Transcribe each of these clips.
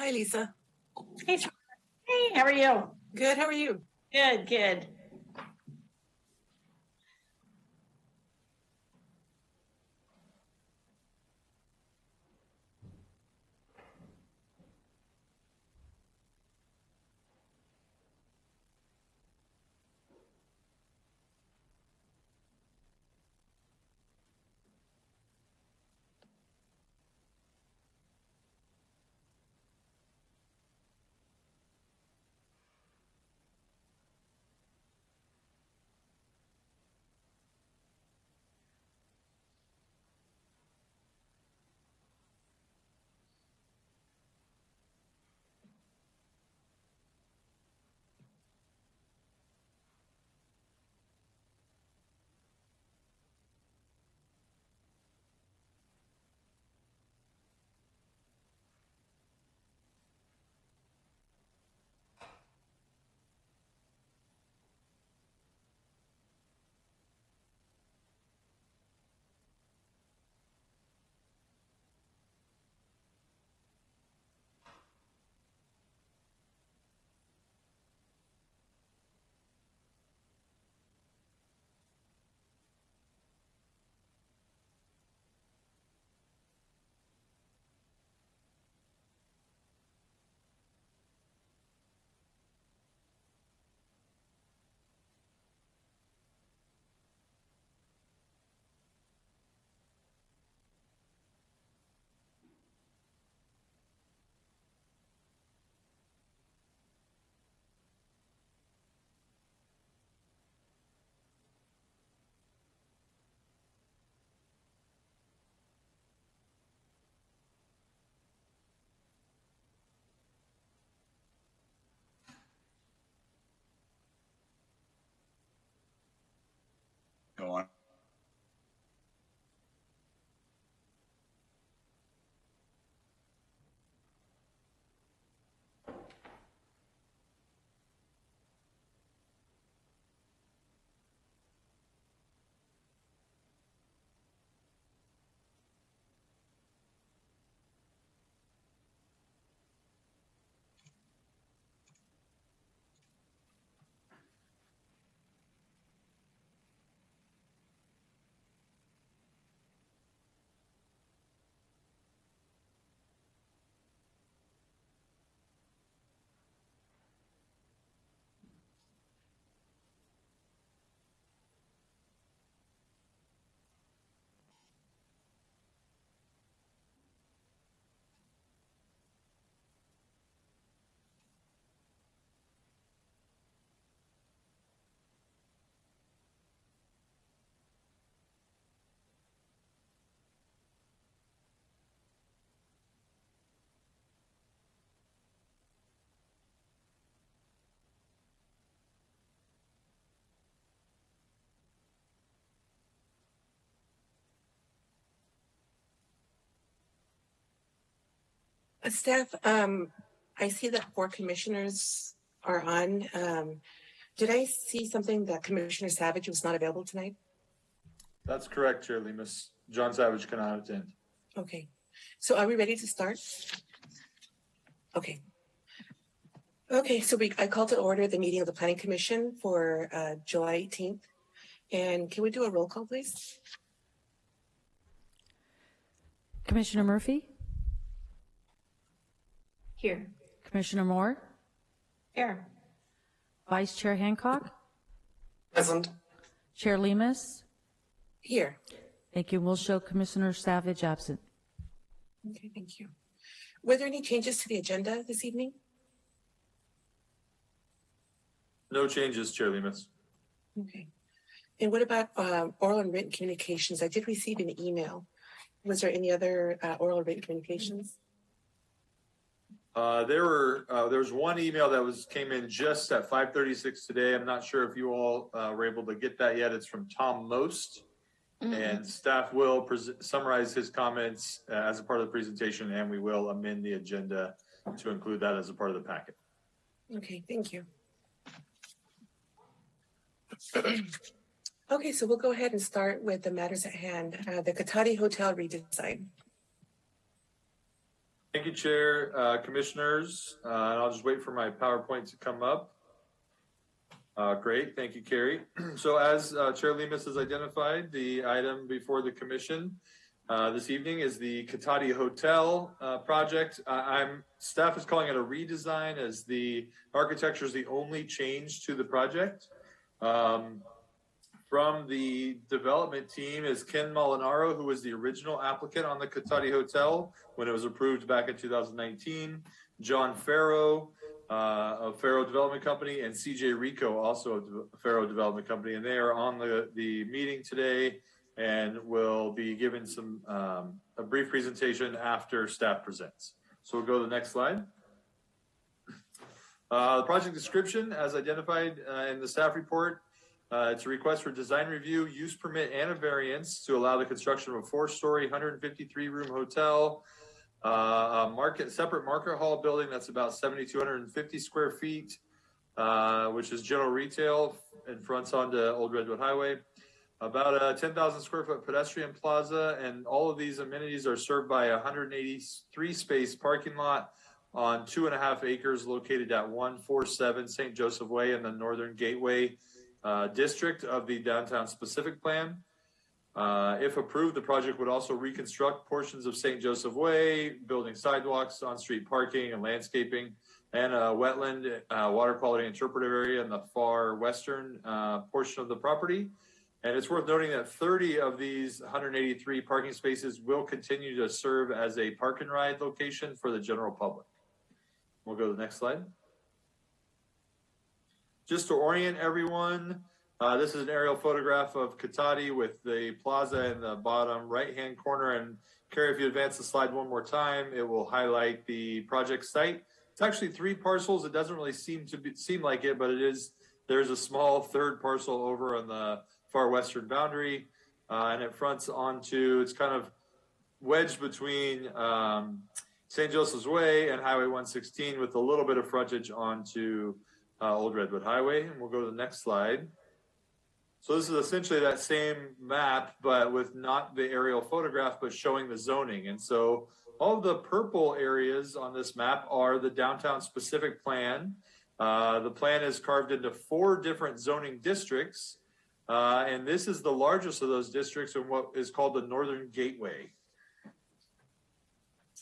Hi, Lisa. Hey, hey, how are you? Good. How are you? Good, good. Go on. Staff, I see that 4 commissioners are on. Did I see something that Commissioner Savage was not available tonight? That's correct, Chair Lemus. John Savage cannot attend. Okay. So are we ready to start? Okay. Okay, so I call to order the meeting of the Planning Commission for July 18th. And can we do a roll call, please? Commissioner Murphy? Here. Commissioner Moore? Here. Vice Chair Hancock? Present. Chair Lemus? Here. Thank you. We'll show Commissioner Savage absent. Okay, thank you. Were there any changes to the agenda this evening? No changes, Chair Lemus. Okay. And what about oral and written communications? I did receive an email. Was there any other oral or written communications? There was one email that came in just at 5:36 today. I'm not sure if you all were able to get that yet. It's from Tom Most, and staff will summarize his comments as a part of the presentation, and we will amend the agenda to include that as a part of the packet. Okay, thank you. Okay, so we'll go ahead and start with the matters at hand. The Cotati Hotel redesign. Thank you, Chair, Commissioners. And I'll just wait for my PowerPoint to come up. Great, thank you, Carrie. So as Chair Lemus has identified, the item before the Commission this evening is the Cotati Hotel project. Staff is calling it a redesign, as the architecture is the only change to the project. From the development team is Ken Molinaro, who was the original applicant on the Cotati Hotel when it was approved back in 2019. John Farrow of Farrow Development Company, and CJ Rico, also of Farrow Development Company. And they are on the meeting today and will be given some a brief presentation after staff presents. So we'll go to the next slide. The project description, as identified in the staff report, it's a request for design review, use permit, and a variance to allow the construction of a 4-story, 153-room hotel, separate market hall building that's about 7,250 square feet, which is general retail and fronts onto Old Redwood Highway. About a 10,000 square foot pedestrian plaza, and all of these amenities are served by a 183 space parking lot on 2.5 acres located at 147 St. Joseph Way in the Northern Gateway district of the Downtown Specific Plan. If approved, the project would also reconstruct portions of St. Joseph Way, building sidewalks, on-street parking, and landscaping, and a wetland water quality interpretive area in the far western portion of the property. And it's worth noting that 30 of these 183 parking spaces will continue to serve as a park and ride location for the general public. We'll go to the next slide. Just to orient everyone, this is an aerial photograph of Cotati with the plaza in the bottom right-hand corner. And Carrie, if you advance the slide one more time, it will highlight the project site. It's actually 3 parcels. It doesn't really seem like it, but it is. There's a small third parcel over on the far western boundary, and it fronts onto, it's kind of wedged between St. Joseph's Way and Highway 116 with a little bit of frontage onto Old Redwood Highway. And we'll go to the next slide. So this is essentially that same map, but with not the aerial photograph, but showing the zoning. And so all of the purple areas on this map are the Downtown Specific Plan. The plan is carved into 4 different zoning districts. And this is the largest of those districts in what is called the Northern Gateway.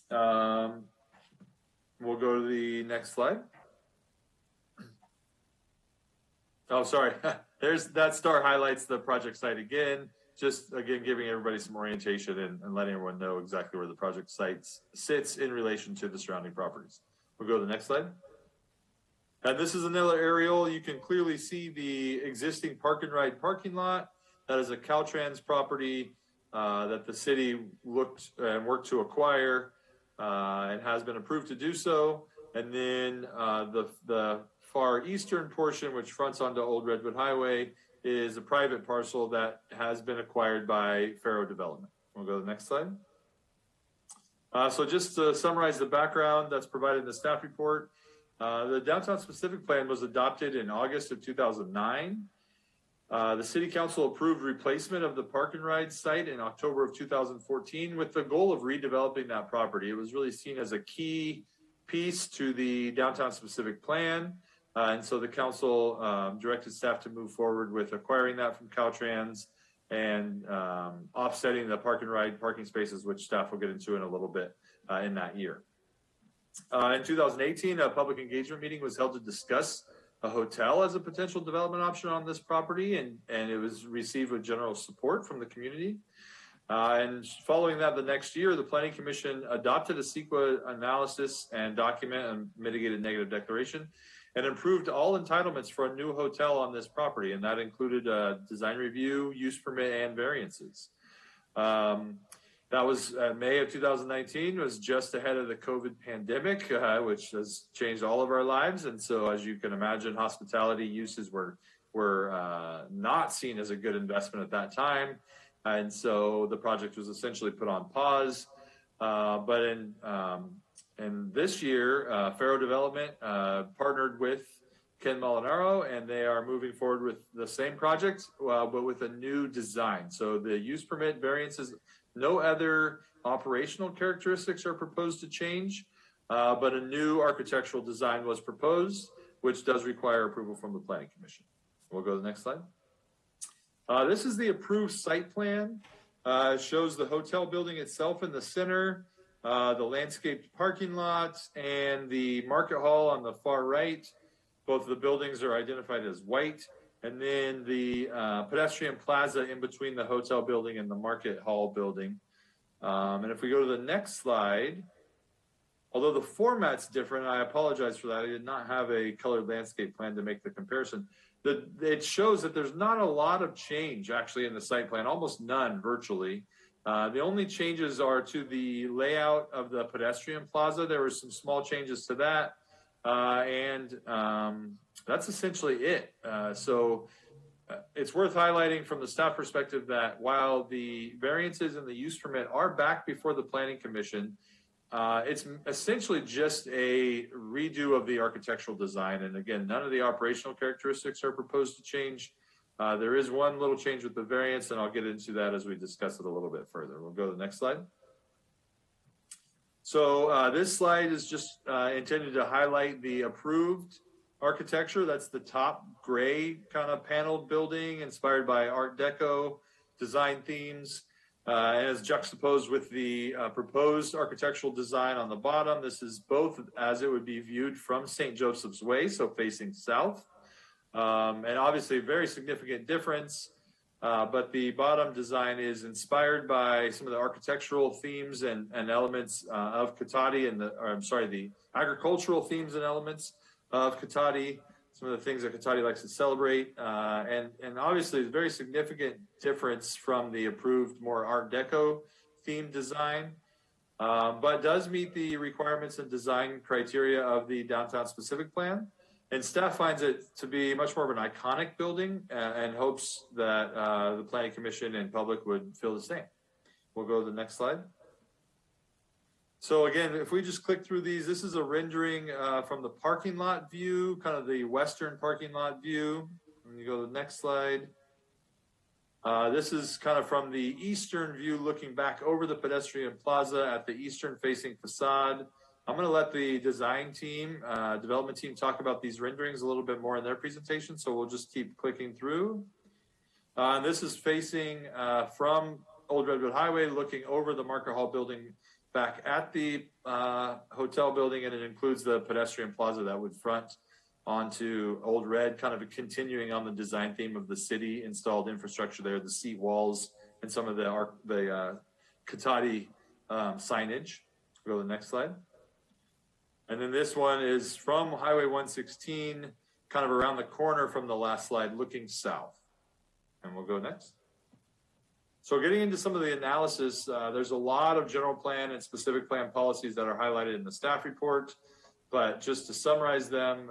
We'll go to the next slide. Oh, sorry. There's that star highlights the project site again. Just again, giving everybody some orientation and letting everyone know exactly where the project site sits in relation to the surrounding properties. We'll go to the next slide. And this is another aerial. You can clearly see the existing park and ride parking lot. That is a Caltrans property that the city looked and worked to acquire and has been approved to do so. And then the far eastern portion, which fronts onto Old Redwood Highway, is a private parcel that has been acquired by Farrow Development. We'll go to the next slide. So just to summarize the background that's provided in the staff report, the Downtown Specific Plan was adopted in August of 2009. The City Council approved replacement of the park and ride site in October of 2014 with the goal of redeveloping that property. It was really seen as a key piece to the Downtown Specific Plan. And so the council directed staff to move forward with acquiring that from Caltrans and offsetting the park and ride parking spaces, which staff will get into in a little bit in that year. In 2018, a public engagement meeting was held to discuss a hotel as a potential development option on this property, and it was received with general support from the community. And following that, the next year, the Planning Commission adopted a CEQA analysis and document and mitigated negative declaration and approved all entitlements for a new hotel on this property. And that included a design review, use permit, and variances. That was May of 2019, was just ahead of the COVID pandemic, which has changed all of our lives. And so as you can imagine, hospitality uses were not seen as a good investment at that time. And so the project was essentially put on pause. But in this year, Farrow Development partnered with Ken Molinaro, and they are moving forward with the same project, but with a new design. So the use permit variances, no other operational characteristics are proposed to change, but a new architectural design was proposed, which does require approval from the Planning Commission. We'll go to the next slide. This is the approved site plan. It shows the hotel building itself in the center, the landscaped parking lot, and the market hall on the far right. Both of the buildings are identified as white, and then the pedestrian plaza in between the hotel building and the market hall building. And if we go to the next slide, although the format's different, I apologize for that. I did not have a colored landscape plan to make the comparison. It shows that there's not a lot of change actually in the site plan, almost none virtually. The only changes are to the layout of the pedestrian plaza. There were some small changes to that. And that's essentially it. So it's worth highlighting from the staff perspective that while the variances and the use permit are back before the Planning Commission, it's essentially just a redo of the architectural design. And again, none of the operational characteristics are proposed to change. There is one little change with the variance, and I'll get into that as we discuss it a little bit further. We'll go to the next slide. So this slide is just intended to highlight the approved architecture. That's the top gray kind of paneled building inspired by Art Deco design themes. And is juxtaposed with the proposed architectural design on the bottom. This is both as it would be viewed from St. Joseph's Way, so facing south. And obviously a very significant difference, but the bottom design is inspired by some of the architectural themes and elements of Cotati and the agricultural themes and elements of Cotati. Some of the things that Cotati likes to celebrate, and obviously a very significant difference from the approved more Art Deco themed design, but does meet the requirements and design criteria of the downtown specific plan. And staff finds it to be much more of an iconic building and hopes that the Planning Commission and public would feel the same. We'll go to the next slide. So again, if we just click through these, this is a rendering from the parking lot view, kind of the western parking lot view. When you go to the next slide, this is kind of from the eastern view, looking back over the pedestrian plaza at the eastern facing facade. I'm going to let the design team, development team talk about these renderings a little bit more in their presentation. So we'll just keep clicking through. This is facing from Old Redwood Highway, looking over the Market Hall building back at the hotel building, and it includes the pedestrian plaza that would front onto Old Red, kind of continuing on the design theme of the city installed infrastructure there, the seat walls, and some of the Cotati signage. Go to the next slide. And then this one is from Highway 116, kind of around the corner from the last slide, looking south. And we'll go next. So getting into some of the analysis, there's a lot of general plan and specific plan policies that are highlighted in the staff report. But just to summarize them,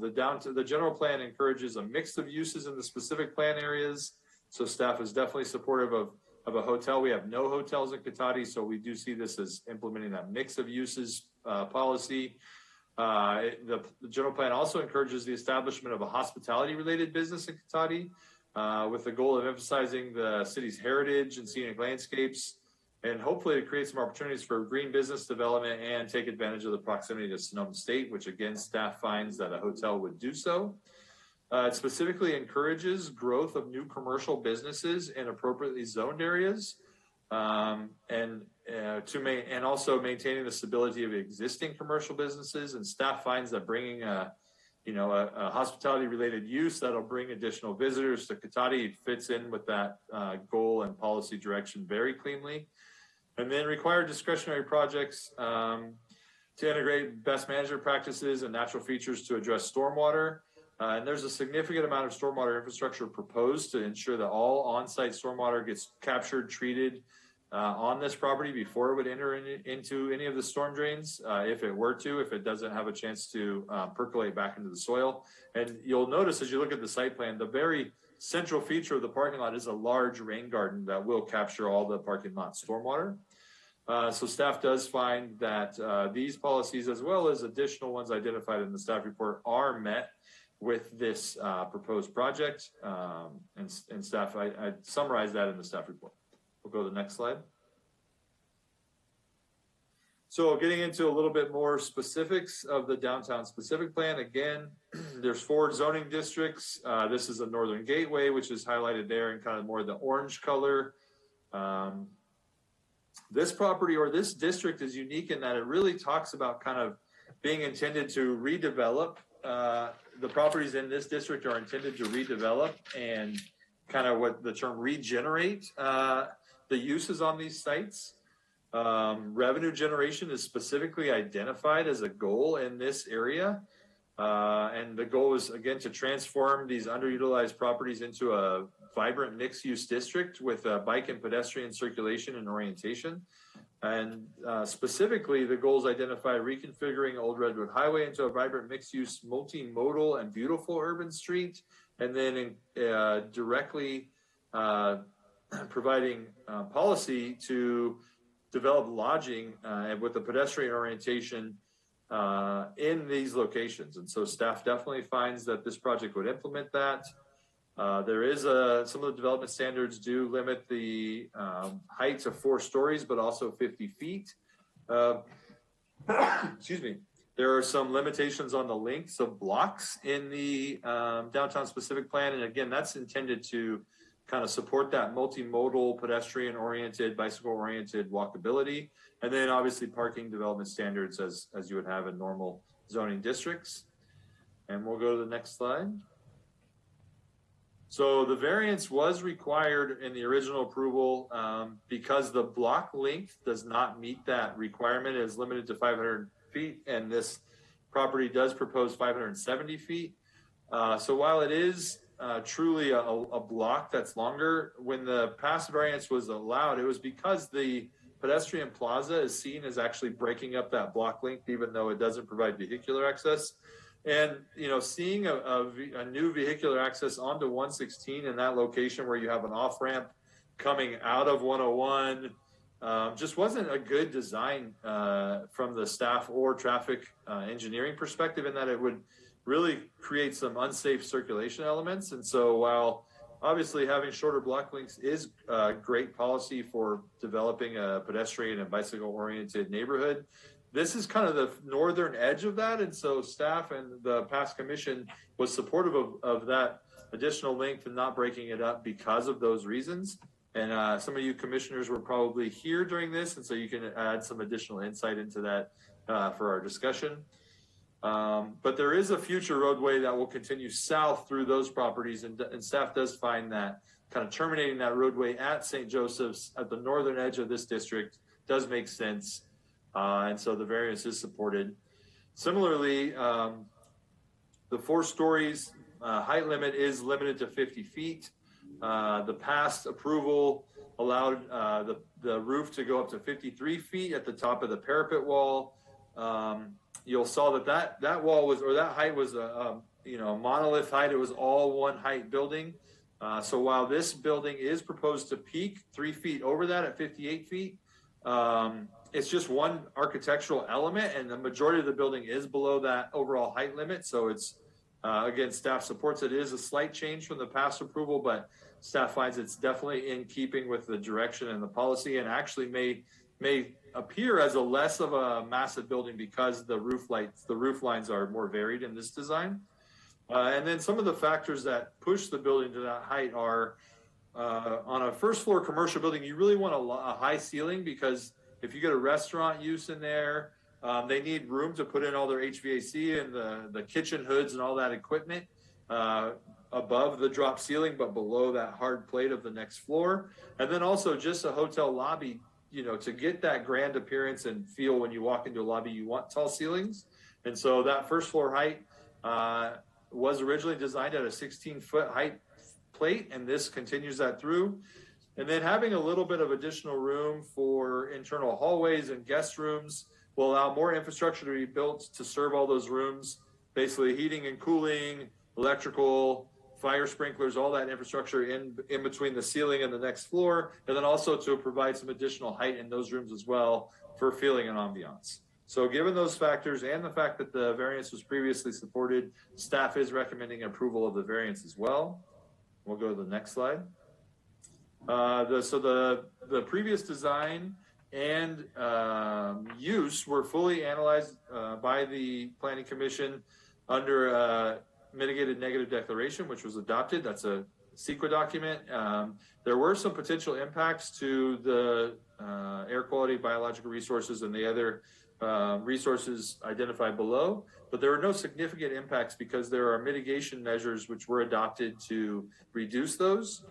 the general plan encourages a mix of uses in the specific plan areas. So staff is definitely supportive of a hotel. We have no hotels in Cotati, so we do see this as implementing that mix of uses policy. The general plan also encourages the establishment of a hospitality-related business in Cotati, with the goal of emphasizing the city's heritage and scenic landscapes, and hopefully to create some opportunities for green business development and take advantage of the proximity to Sonoma State, which again, staff finds that a hotel would do so. It specifically encourages growth of new commercial businesses in appropriately zoned areas, and also maintaining the stability of existing commercial businesses. And staff finds that bringing a hospitality-related use that'll bring additional visitors to Cotati fits in with that goal and policy direction very cleanly. And then require discretionary projects to integrate best management practices and natural features to address stormwater. And there's a significant amount of stormwater infrastructure proposed to ensure that all on-site stormwater gets captured, treated on this property before it would enter into any of the storm drains, if it doesn't have a chance to percolate back into the soil. And you'll notice as you look at the site plan, the very central feature of the parking lot is a large rain garden that will capture all the parking lot stormwater. So staff does find that these policies, as well as additional ones identified in the staff report, are met with this proposed project. And staff, I summarized that in the staff report. We'll go to the next slide. So getting into a little bit more specifics of the downtown specific plan, again, there's 4 zoning districts. This is the Northern Gateway, which is highlighted there in kind of more the orange color. This property or this district is unique in that it really talks about kind of being intended to redevelop. The properties in this district are intended to redevelop and kind of what the term regenerate the uses on these sites. Revenue generation is specifically identified as a goal in this area. And the goal is, again, to transform these underutilized properties into a vibrant mixed-use district with bike and pedestrian circulation and orientation. And specifically, the goals identify reconfiguring Old Redwood Highway into a vibrant mixed-use, multimodal, and beautiful urban street, and then directly providing policy to develop lodging with a pedestrian orientation in these locations. And so staff definitely finds that this project would implement that. There is some of the development standards do limit the height to 4 stories, but also 50 feet. Excuse me. There are some limitations on the lengths of blocks in the downtown specific plan. And again, that's intended to kind of support that multimodal, pedestrian-oriented, bicycle-oriented walkability. And then obviously parking development standards as you would have in normal zoning districts. And we'll go to the next slide. So the variance was required in the original approval because the block length does not meet that requirement. It is limited to 500 feet, and this property does propose 570 feet. So while it is truly a block that's longer, when the past variance was allowed, it was because the pedestrian plaza is seen as actually breaking up that block length, even though it doesn't provide vehicular access. And, you know, seeing a new vehicular access onto 116 in that location where you have an off-ramp coming out of 101 just wasn't a good design from the staff or traffic engineering perspective, in that it would really create some unsafe circulation elements. And so while obviously having shorter block lengths is great policy for developing a pedestrian and bicycle oriented neighborhood, this is kind of the northern edge of that. And so staff and the past commission was supportive of that additional length and not breaking it up because of those reasons. And some of you commissioners were probably here during this, and so you can add some additional insight into that for our discussion. But there is a future roadway that will continue south through those properties, and staff does find that kind of terminating that roadway at St. Joseph's at the northern edge of this district does make sense. And so the variance is supported. Similarly, the 4 stories height limit is limited to 50 feet. The past approval allowed the roof to go up to 53 feet at the top of the parapet wall. You'll saw that wall was, or that height was a monolith height. It was all one height building. So while this building is proposed to peak 3 feet over that at 58 feet, it's just one architectural element, and the majority of the building is below that overall height limit. So it's, again, staff supports it. It is a slight change from the past approval, but staff finds it's definitely in keeping with the direction and the policy, and actually may appear as a less of a massive building because the roof lines are more varied in this design. And then some of the factors that push the building to that height are on a first floor commercial building, you really want a high ceiling, because if you get a restaurant use in there, they need room to put in all their HVAC and the kitchen hoods and all that equipment above the drop ceiling, but below that hard plate of the next floor. And then also just a hotel lobby, to get that grand appearance and feel when you walk into a lobby, you want tall ceilings. And so that first floor height was originally designed at a 16-foot height plate, and this continues that through. And then having a little bit of additional room for internal hallways and guest rooms will allow more infrastructure to be built to serve all those rooms, basically heating and cooling, electrical, fire sprinklers, all that infrastructure in between the ceiling and the next floor, and then also to provide some additional height in those rooms as well for feeling and ambiance. So given those factors and the fact that the variance was previously supported, staff is recommending approval of the variance as well. We'll go to the next slide. The previous design and use were fully analyzed by the Planning Commission under mitigated negative declaration, which was adopted. That's a CEQA document. There were some potential impacts to the air quality, biological resources, and the other resources identified below, but there were no significant impacts because there are mitigation measures which were adopted to reduce those.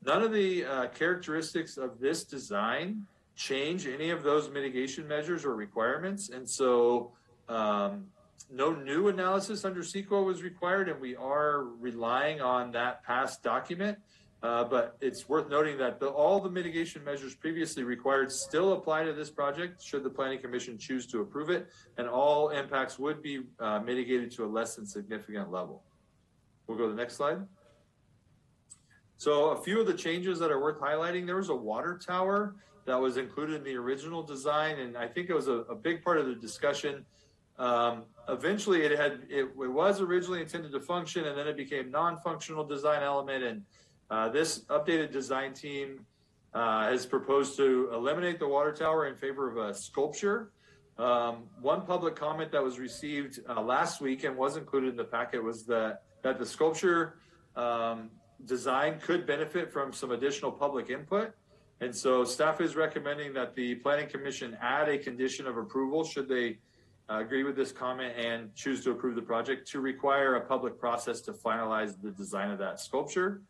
None of the characteristics of this design change any of those mitigation measures or requirements, and so no new analysis under CEQA was required, and we are relying on that past document. But it's worth noting that all the mitigation measures previously required still apply to this project should the Planning Commission choose to approve it, and all impacts would be mitigated to a less than significant level. We'll go to the next slide. So a few of the changes that are worth highlighting: there was a water tower that was included in the original design, and I think it was a big part of the discussion. Eventually it was originally intended to function, and then it became non-functional design element, and this updated design team has proposed to eliminate the water tower in favor of a sculpture. One public comment that was received last week and was included in the packet was that the sculpture design could benefit from some additional public input. And so staff is recommending that the Planning Commission add a condition of approval should they agree with this comment and choose to approve the project, to require a public process to finalize the design of that sculpture.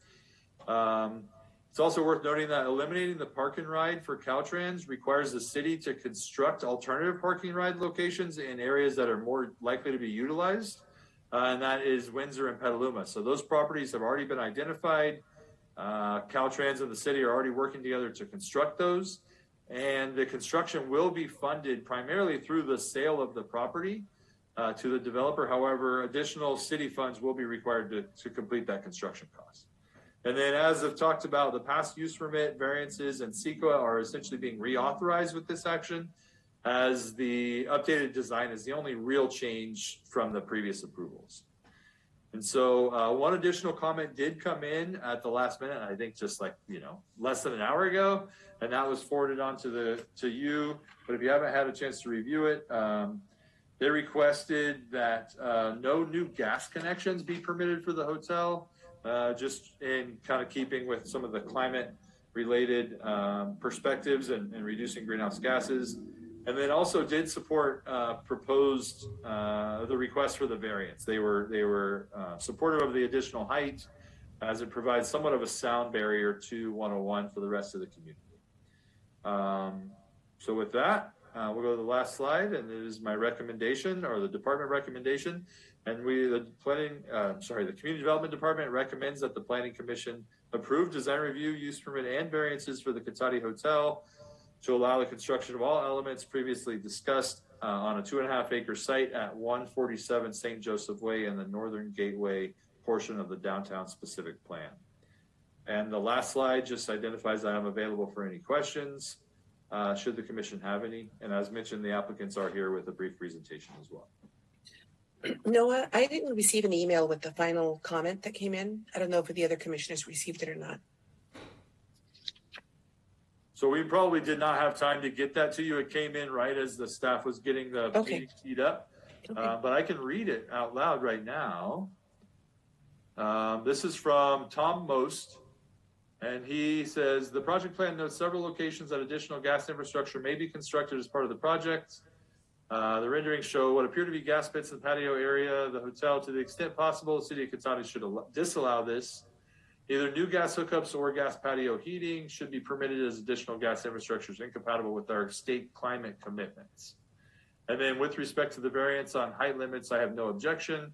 It's also worth noting that eliminating the park and ride for Caltrans requires the city to construct alternative parking ride locations in areas that are more likely to be utilized, and that is Windsor and Petaluma. So those properties have already been identified. Caltrans and the city are already working together to construct those, and the construction will be funded primarily through the sale of the property to the developer. However, additional city funds will be required to complete that construction cost. And then, as I've talked about, the past use permit variances and CEQA are essentially being reauthorized with this action, as the updated design is the only real change from the previous approvals. And so one additional comment did come in at the last minute, I think just like, less than an hour ago, and that was forwarded on to you. But if you haven't had a chance to review it, they requested that no new gas connections be permitted for the hotel, just in kind of keeping with some of the climate related perspectives and reducing greenhouse gases. And then also did support proposed the request for the variance. They were supportive of the additional height, as it provides somewhat of a sound barrier to 101 for the rest of the community. So with that, we'll go to the last slide, and it is my recommendation, or the department recommendation. And the Community Development Department recommends that the Planning Commission approve design review, use permit, and variances for the Cotati Hotel to allow the construction of all elements previously discussed on a 2.5-acre site at 147 St. Joseph Way in the Northern Gateway portion of the downtown specific plan. And the last slide just identifies that I'm available for any questions, should the commission have any. And as mentioned, the applicants are here with a brief presentation as well. Noah, I didn't receive an email with the final comment that came in. I don't know if the other commissioners received it or not. So we probably did not have time to get that to you. It came in right as the staff was getting the meeting teed up. Okay. But I can read it out loud right now. This is from Tom Most, and he says, the project plan notes several locations that additional gas infrastructure may be constructed as part of the project. The renderings show what appear to be gas pits in the patio area of the hotel. To the extent possible, the city of Cotati should disallow this. Either new gas hookups or gas patio heating should be permitted as additional gas infrastructure is incompatible with our state climate commitments. And then with respect to the variance on height limits, I have no objection.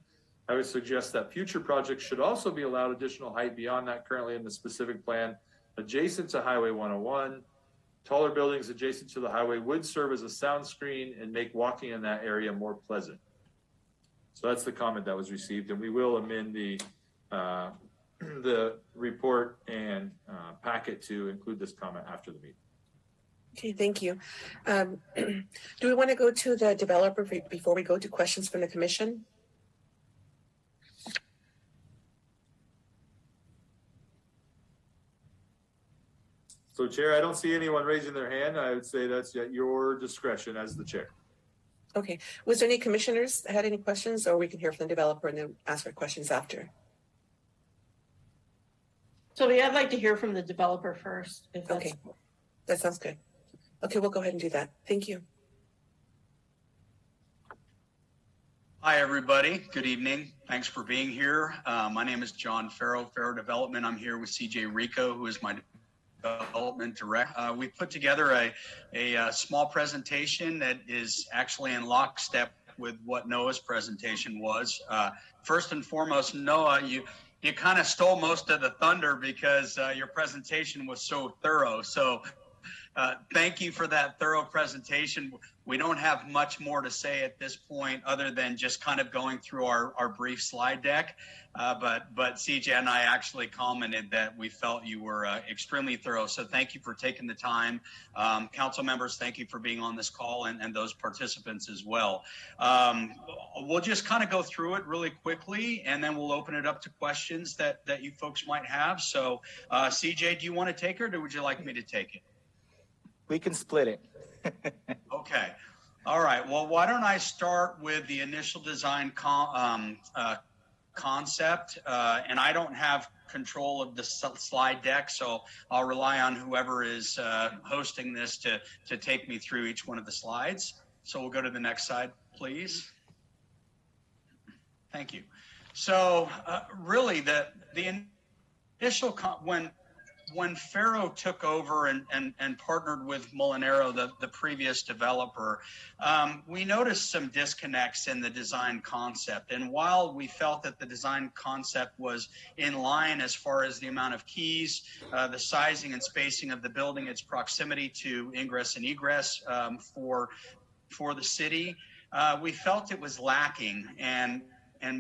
I would suggest that future projects should also be allowed additional height beyond that currently in the specific plan adjacent to Highway 101. Taller buildings adjacent to the highway would serve as a sound screen and make walking in that area more pleasant. So that's the comment that was received, and we will amend the report and packet to include this comment after the meeting. Okay, thank you. Do we want to go to the developer before we go to questions from the commission? So Chair, I don't see anyone raising their hand. I would say that's at your discretion as the chair. Okay, was there any commissioners that had any questions, or we can hear from the developer and then ask our questions after? So I'd like to hear from the developer first. If that's Okay, that sounds good. Okay, we'll go ahead and do that. Thank you. Hi, everybody. Good evening. Thanks for being here. My name is John Farrow, Farrow Development. I'm here with CJ Rico, who is my development director. We put together a small presentation that is actually in lockstep with what Noah's presentation was. First and foremost, Noah, you kind of stole most of the thunder because your presentation was so thorough. So thank you for that thorough presentation. We don't have much more to say at this point other than just kind of going through our brief slide deck. But CJ and I actually commented that we felt you were extremely thorough. So thank you for taking the time. Council members, thank you for being on this call, and those participants as well. We'll just kind of go through it really quickly, and then we'll open it up to questions that you folks might have. So CJ, do you want to take it, or would you like me to take it? We can split it. Okay. All right. Well, why don't I start with the initial design concept, and I don't have control of the slide deck, so I'll rely on whoever is hosting this to take me through each one of the slides. So we'll go to the next slide, please. Thank you. So really, the initial when Farrow took over and partnered with Molinaro, the previous developer, we noticed some disconnects in the design concept. And while we felt that the design concept was in line as far as the amount of keys, the sizing and spacing of the building, its proximity to ingress and egress for the city, we felt it was lacking. And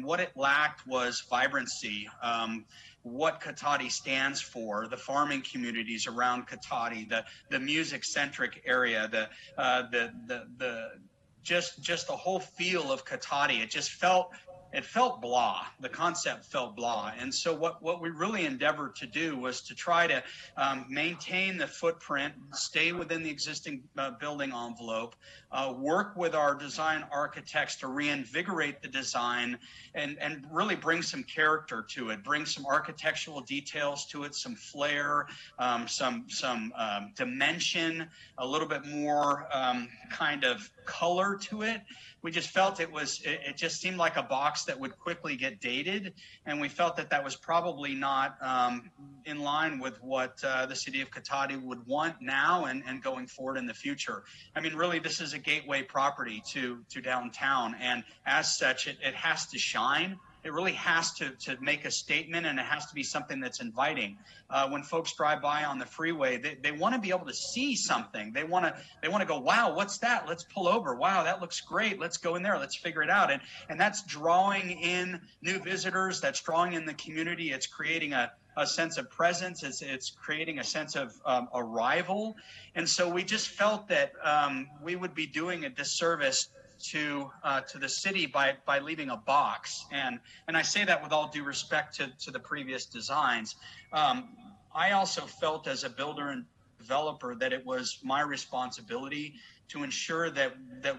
what it lacked was vibrancy. What Cotati stands for, the farming communities around Cotati, the music-centric area, just the whole feel of Cotati. It felt blah. The concept felt blah. And so what we really endeavored to do was to try to maintain the footprint, stay within the existing building envelope, work with our design architects to reinvigorate the design and really bring some character to it, bring some architectural details to it, some flair, some dimension, a little bit more kind of color to it. We just felt it just seemed like a box that would quickly get dated, and we felt that was probably not in line with what the city of Cotati would want now and going forward in the future. I mean, really, this is a gateway property to downtown, and as such, it has to shine. It really has to make a statement, and it has to be something that's inviting. When folks drive by on the freeway, they want to be able to see something. They want to go, wow, what's that? Let's pull over. Wow, that looks great. Let's go in there. Let's figure it out. And that's drawing in new visitors. That's drawing in the community. It's creating a sense of presence. It's creating a sense of arrival. And so we just felt that we would be doing a disservice to the city by leaving a box, and I say that with all due respect to the previous designs. I also felt as a builder and developer that it was my responsibility to ensure that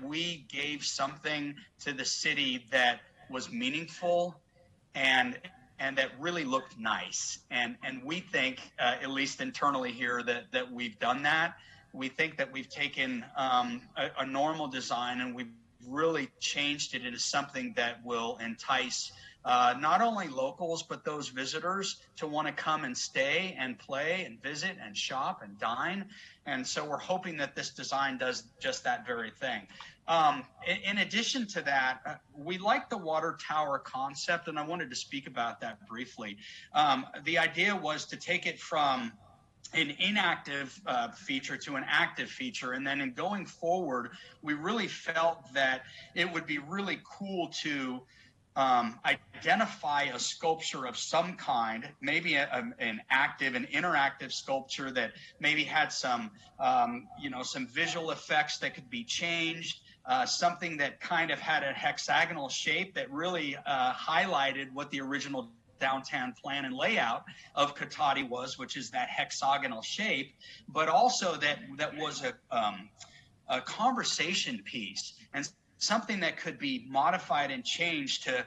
we gave something to the city that was meaningful and that really looked nice. And we think, at least internally here, that we've done that. We think that we've taken a normal design and we've really changed it into something that will entice not only locals, but those visitors to want to come and stay and play and visit and shop and dine. And so we're hoping that this design does just that very thing. In addition to that, we like the water tower concept, and I wanted to speak about that briefly. The idea was to take it from an inactive feature to an active feature. And then in going forward, we really felt that it would be really cool to identify a sculpture of some kind, maybe an interactive sculpture that maybe had some, some visual effects that could be changed, something that kind of had a hexagonal shape that really highlighted what the original downtown plan and layout of Cotati was, which is that hexagonal shape, but also that was a conversation piece and something that could be modified and changed to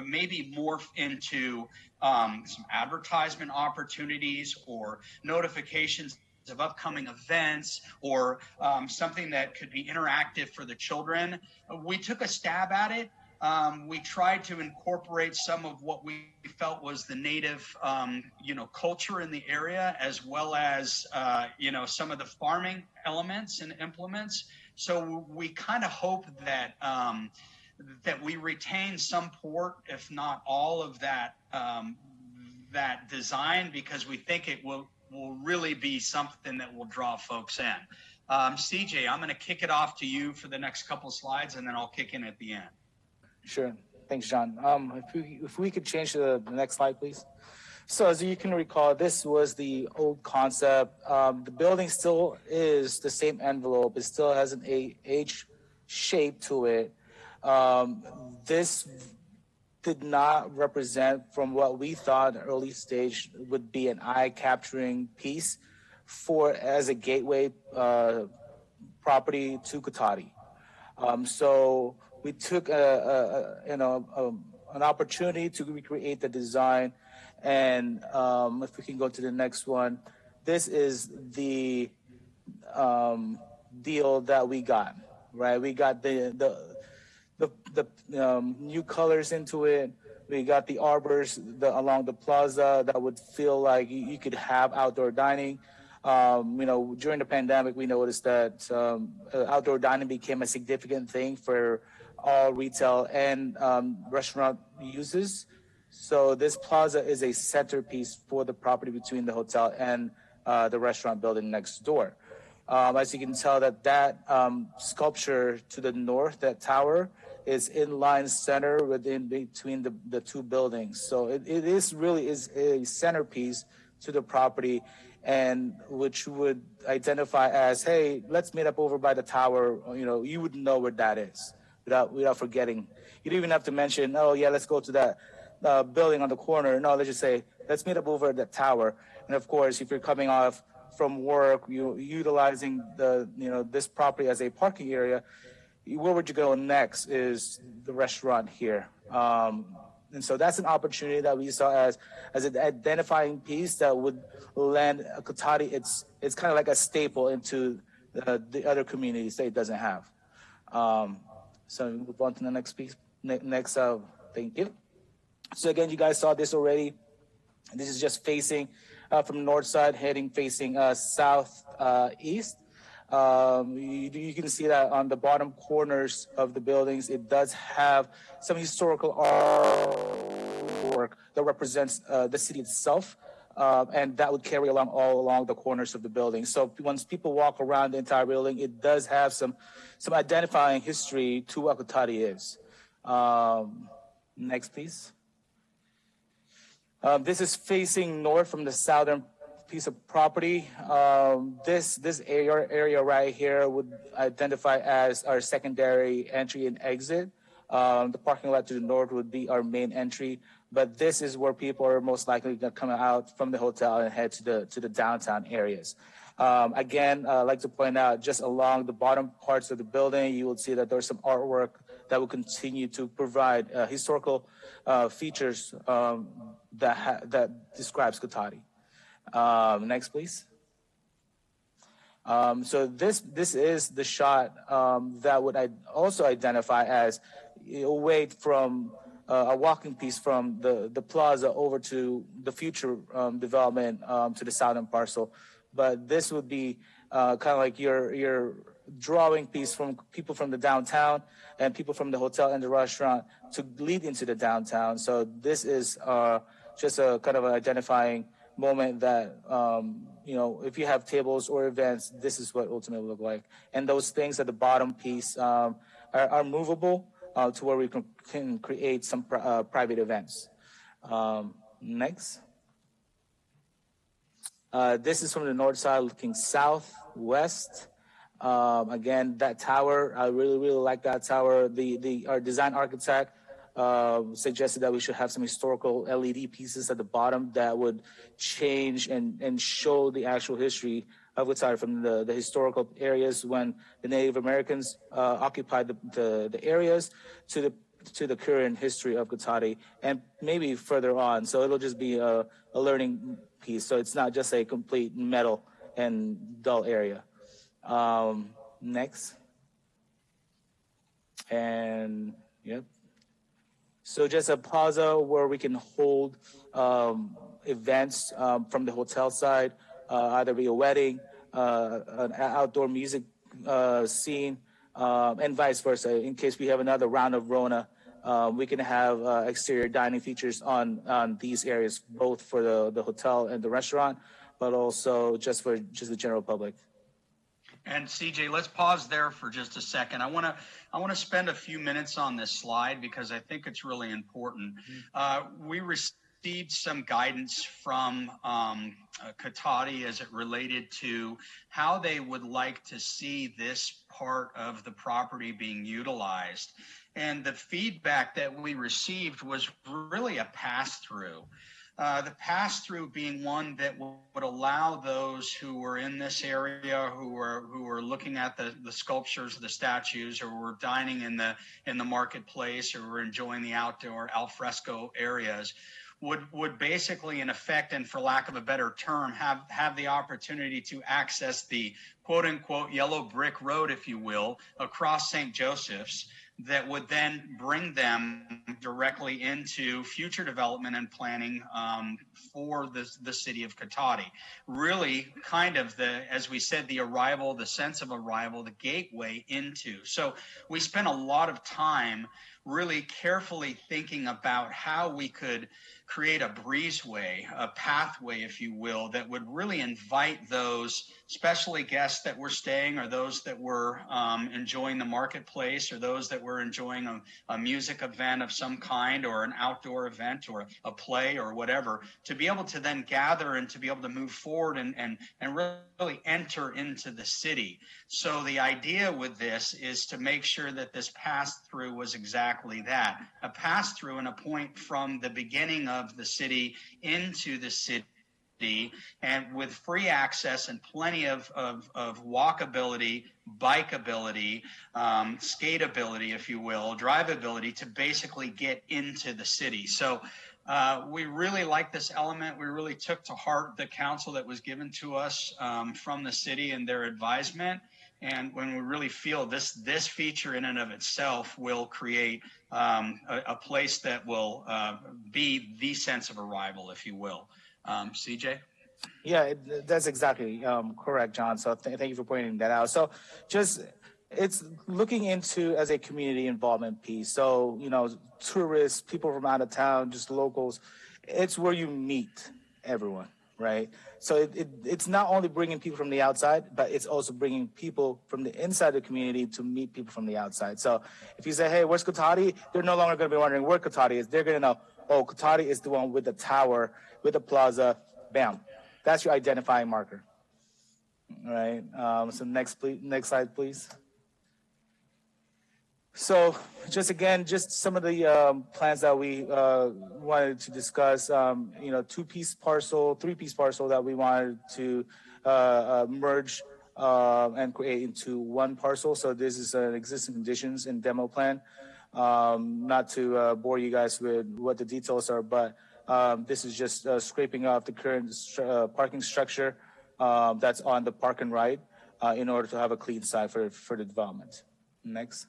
maybe morph into some advertisement opportunities or notifications of upcoming events, or something that could be interactive for the children. We took a stab at it. We tried to incorporate some of what we felt was the native, culture in the area, as well as, some of the farming elements and implements. So we kind of hope that that we retain some port, if not all of that that design, because we think it will really be something that will draw folks in. CJ, I'm going to kick it off to you for the next couple of slides, and then I'll kick in at the end. Sure. Thanks, John. If we could change to the next slide, please. So as you can recall, this was the old concept. The building still is the same envelope. It still has an H shape to it. This did not represent, from what we thought early stage, would be an eye-capturing piece as a gateway property to Cotati. So we took an opportunity to recreate the design, and if we can go to the next one, this is the deal that we got. Right, we got the new colors into it. We got the arbors along the plaza that would feel like you could have outdoor dining. During the pandemic, we noticed that outdoor dining became a significant thing for all retail and restaurant uses. So this plaza is a centerpiece for the property between the hotel and the restaurant building next door. As you can tell, that sculpture to the north, that tower, is in line center between the two buildings. So it really is a centerpiece to the property, and which would identify as, hey, let's meet up over by the tower. You would know where that is without forgetting. You don't even have to mention, oh yeah, let's go to that building on the corner. No, let's just say, let's meet up over at the tower. And of course, if you're coming off from work, you utilizing this property as a parking area, where would you go next is the restaurant here. And so that's an opportunity that we saw as an identifying piece that would lend Cotati. It's kind of like a staple into the other communities that it doesn't have. So we move on to the next piece. Next, thank you. So again, you guys saw this already. This is just facing from the north side, facing southeast. You can see that on the bottom corners of the buildings, it does have some historical artwork that represents the city itself, and that would carry all along the corners of the building. So once people walk around the entire building, it does have some identifying history to what Cotati is. Next, please. This is facing north from the southern piece of property. This area right here would identify as our secondary entry and exit. The parking lot to the north would be our main entry, but this is where people are most likely going to come out from the hotel and head to the downtown areas. Again, I'd like to point out, just along the bottom parts of the building, you will see that there's some artwork that will continue to provide historical features that describes Cotati. Next, please. So this is the shot that would also identify as away from a walking piece from the plaza over to the future development to the southern parcel. But this would be kind of like your drawing piece from people from the downtown and people from the hotel and the restaurant to lead into the downtown. So this is just a kind of an identifying moment that, if you have tables or events, this is what ultimately look like. And those things at the bottom piece are movable. to where we can create some private events. Next. This is from the north side looking southwest. Again, that tower, I really like that tower. Our design architect suggested that we should have some historical LED pieces at the bottom that would change and show the actual history of Cotati from the historical areas when the Native Americans occupied the areas to the current history of Cotati and maybe further on. So it'll just be a learning piece. So it's not just a complete metal and dull area. Next. And yep. So just a plaza where we can hold events from the hotel side, either be a wedding, an outdoor music scene, and vice versa. In case we have another round of Rona, we can have exterior dining features on these areas, both for the hotel and the restaurant, but also just for the general public. And CJ, let's pause there for just a second. I want to spend a few minutes on this slide because I think it's really important. We received some guidance from Cotati as it related to how they would like to see this part of the property being utilized. And the feedback that we received was really a pass-through. The pass-through being one that would allow those who were in this area, who were looking at the sculptures, the statues, or were dining in the marketplace, or were enjoying the outdoor alfresco areas, would basically, in effect, and for lack of a better term, have the opportunity to access the quote-unquote yellow brick road, if you will, across St. Joseph's, that would then bring them directly into future development and planning for the city of Cotati. Really kind of as we said, the sense of arrival, the gateway into. So we spent a lot of time really carefully thinking about how we could create a breezeway, a pathway, if you will, that would really invite those, especially guests that were staying or those that were enjoying the marketplace or those that were enjoying a music event of some kind or an outdoor event or a play or whatever, to be able to then gather and to be able to move forward and really enter into the city. So the idea with this is to make sure that this pass-through was exactly that, a pass-through and a point from the beginning of the city into the city, and with free access and plenty of walkability, bikeability, skateability, if you will, drivability to basically get into the city. So we really like this element. We really took to heart the counsel that was given to us from the city and their advisement. And when we really feel this feature in and of itself will create a place that will be the sense of arrival, if you will. CJ? Yeah, that's exactly correct, John. So thank you for pointing that out. So it's looking into as a community involvement piece. So, tourists, people from out of town, just locals, it's where you meet everyone, right? So it's not only bringing people from the outside, but it's also bringing people from the inside the community to meet people from the outside. So if you say, hey, where's Cotati? They're no longer going to be wondering where Cotati is. They're going to know, oh, Cotati is the one with the tower, with the plaza, bam. That's your identifying marker, all right? So next slide, please. So just some of the plans that we wanted to discuss, three-piece parcel that we wanted to merge and create into one parcel. So this is an existing conditions and demo plan. Not to bore you guys with what the details are, but this is just scraping off the current parking structure that's on the park and ride in order to have a clean site for the development. Next.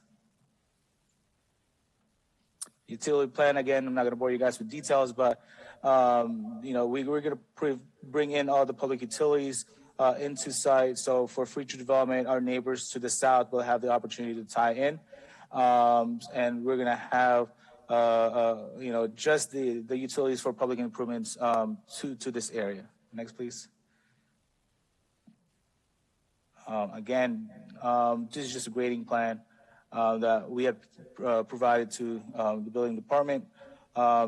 Utility plan, again, I'm not going to bore you guys with details, but we're going to bring in all the public utilities into site. So for future development, our neighbors to the south will have the opportunity to tie in, and we're going to have just the utilities for public improvements to this area. Next, please. Again, this is just a grading plan. that we have provided to the building department.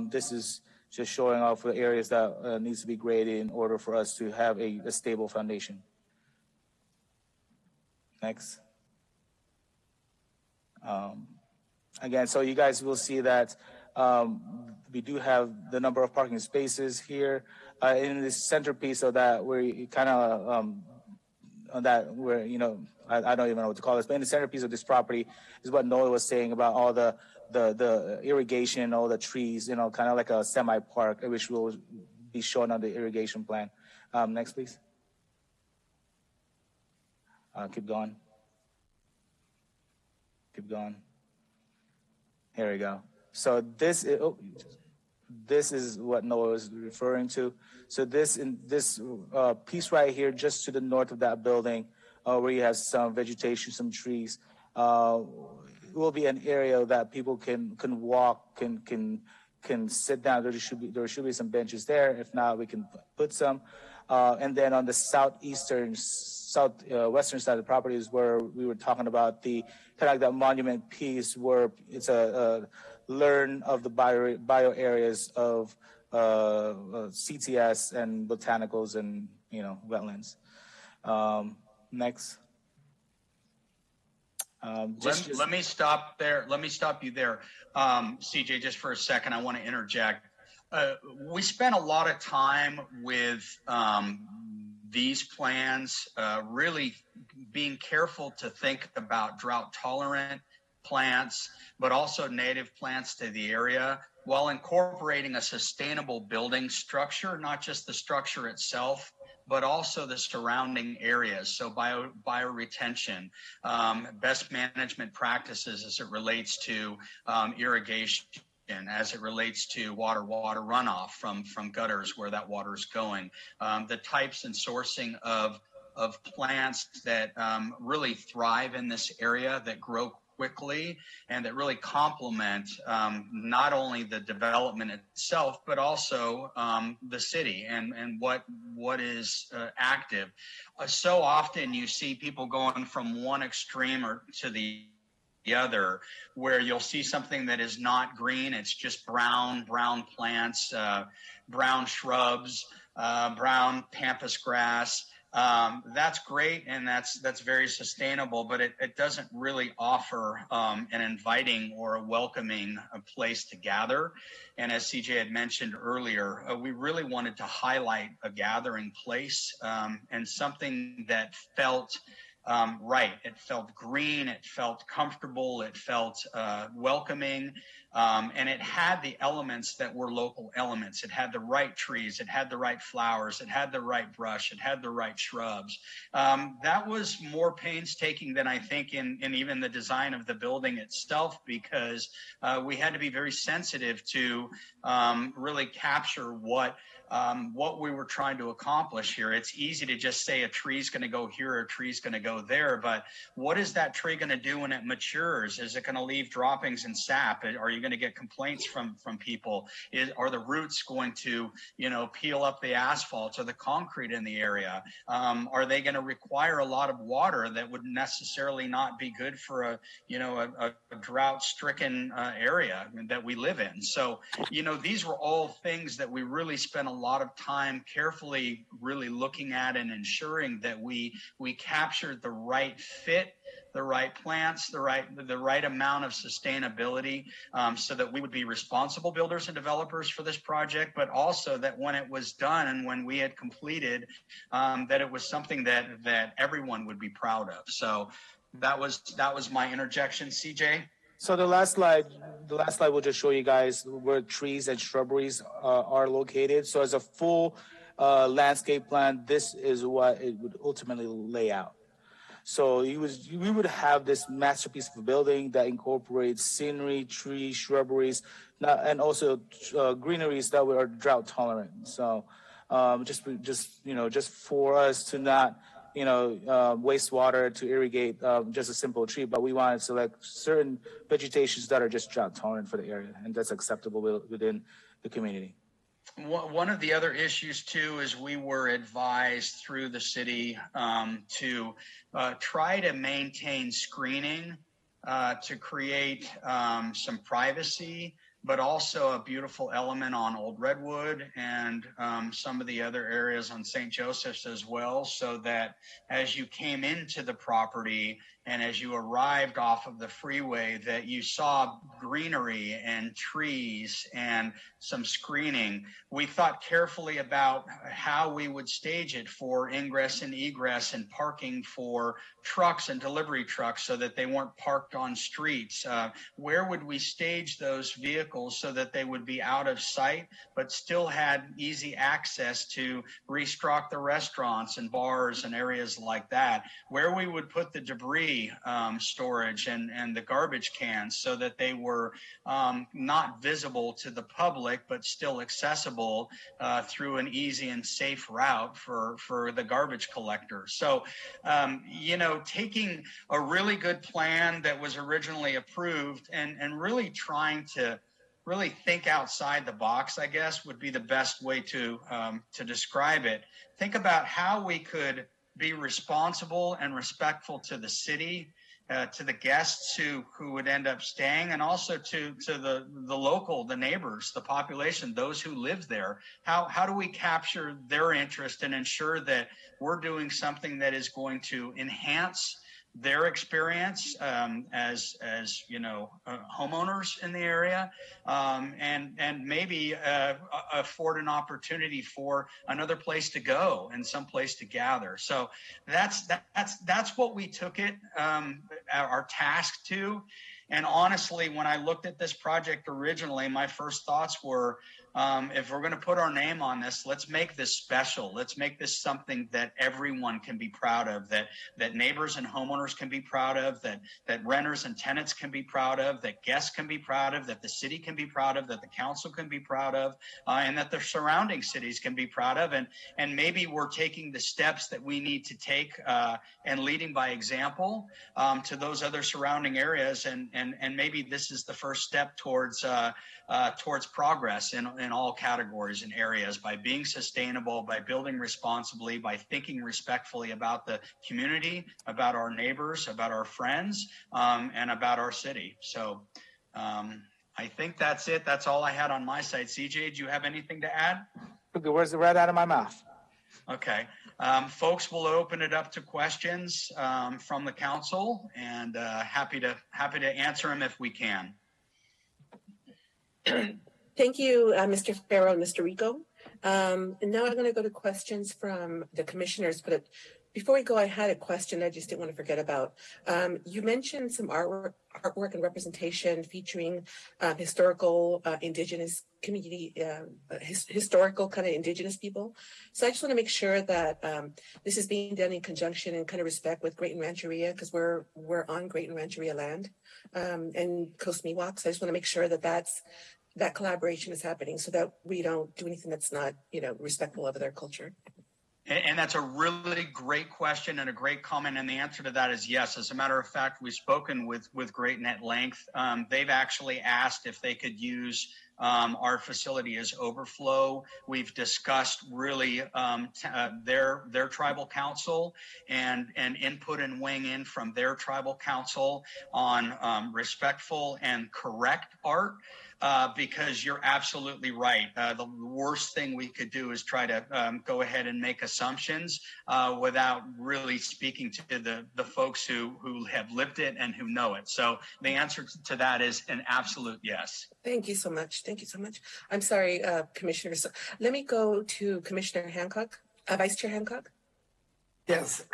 This is just showing off the areas that needs to be graded in order for us to have a stable foundation. Next. Again, so you guys will see that we do have the number of parking spaces here in this centerpiece, so that we're kind of on that where, you know, I don't even know what to call this, but in the centerpiece of this property is what Noah was saying about all the irrigation, all the trees, you know, kind of like a semi-park, which will be shown on the irrigation plan. Next, please. Keep going. Keep going. Here we go. So this is what Noah was referring to. So this piece right here, just to the north of that building, where you have some vegetation, some trees, will be an area that people can walk, can sit down. There should be some benches there. If not, we can put some. And then on the southwestern side of the property is where we were talking about the kind of like that monument piece, where it's a learn of the bio areas of CTS and botanicals and, you know, wetlands. Next. Let me stop there. Let me stop you there, CJ, just for a second. I want to interject. We spent a lot of time with these plans, really being careful to think about drought tolerant plants, but also native plants to the area, while incorporating a sustainable building structure, not just the structure itself, but also the surrounding areas. So bioretention, best management practices as it relates to irrigation, as it relates to water runoff from gutters where that water is going, the types and sourcing of plants that really thrive in this area, that grow quickly and that really complement not only the development itself, but also the city and what is active. So often you see people going from one extreme or to the other, where you'll see something that is not green, it's just brown plants, brown shrubs, brown pampas grass. That's great, and that's very sustainable, but it doesn't really offer an inviting or a welcoming place to gather. And as CJ had mentioned earlier, we really wanted to highlight a gathering place and something that felt right. It felt green, it felt comfortable, it felt welcoming, and it had the elements that were local elements. It had the right trees, it had the right flowers, it had the right brush, it had the right shrubs. That was more painstaking than I think in even the design of the building itself, because we had to be very sensitive to really capture what we were trying to accomplish here. It's easy to just say a tree's going to go here or a tree's going to go there, but what is that tree going to do when it matures? Is it going to leave droppings and sap? Are you going to get complaints from people? Are the roots going to, you know, peel up the asphalt or the concrete in the area? Are they going to require a lot of water that would necessarily not be good for a drought-stricken area that we live in? So, you know, these were all things that we really spent a lot of time carefully really looking at and ensuring that we captured the right fit, the right plants, the right amount of sustainability, so that we would be responsible builders and developers for this project, but also that when it was done and when we had completed, that it was something that everyone would be proud of. So that was my interjection, CJ. So the last slide will just show you guys where trees and shrubberies are located. So as a full landscape plan, this is what it would ultimately lay out. So we would have this masterpiece of a building that incorporates scenery, trees, shrubberies, and also greeneries that are drought tolerant. So just for us to not waste water to irrigate just a simple tree, but we want to select certain vegetations that are just drought tolerant for the area, and that's acceptable within the community. One of the other issues too is we were advised through the city to try to maintain screening to create some privacy, but also a beautiful element on Old Redwood and some of the other areas on St. Joseph's as well, so that as you came into the property and as you arrived off of the freeway, that you saw greenery and trees and some screening. We thought carefully about how we would stage it for ingress and egress and parking for trucks and delivery trucks so that they weren't parked on streets. Where would we stage those vehicles so that they would be out of sight, but still had easy access to restock the restaurants and bars and areas like that? Where we would put the debris storage and the garbage cans so that they were not visible to the public, but still accessible through an easy and safe route for the garbage collector. So, taking a really good plan that was originally approved and really trying to really think outside the box, I guess, would be the best way to describe it. Think about how we could be responsible and respectful to the city, to the guests who would end up staying, and also to the local, the neighbors, the population, those who live there. How do we capture their interest and ensure that we're doing something that is going to enhance their experience as homeowners in the area, and maybe afford an opportunity for another place to go and some place to gather. So that's what we took it our task to. And honestly, when I looked at this project originally, my first thoughts were, if we're going to put our name on this, let's make this special. Let's make this something that everyone can be proud of, that neighbors and homeowners can be proud of, that renters and tenants can be proud of, that guests can be proud of, that the city can be proud of, that the council can be proud of, and that the surrounding cities can be proud of. And maybe we're taking the steps that we need to take and leading by example to those other surrounding areas. And maybe this is the first step towards progress in all categories and areas, by being sustainable, by building responsibly, by thinking respectfully about the community, about our neighbors, about our friends, and about our city. So I think that's it. That's all I had on my side. CJ, do you have anything to add? Took the words right out of my mouth. Okay. Folks, will open it up to questions from the council, and happy to answer them if we can. Thank you, Mr. Farrow and Mr. Rico. And now I'm going to go to questions from the commissioners. But before we go, I had a question I just didn't want to forget about. You mentioned some artwork and representation featuring historical indigenous community, historical kind of indigenous people. So I just want to make sure that this is being done in conjunction and kind of respect with Great and Rancheria, because we're on Great and Rancheria land and Coast Miwok. So I just want to make sure that that collaboration is happening so that we don't do anything that's not, respectful of their culture. And that's a really great question and a great comment. And the answer to that is yes. As a matter of fact, we've spoken with Great at length. They've actually asked if they could use our facility as overflow. We've discussed really their tribal council and input and weighing in from their tribal council on respectful and correct art. Because you're absolutely right. The worst thing we could do is try to go ahead and make assumptions without really speaking to the folks who have lived it and who know it. So the answer to that is an absolute yes. Thank you so much. Thank you so much. I'm sorry, Commissioners. Let me go to Commissioner Hancock, Vice Chair Hancock. Yes,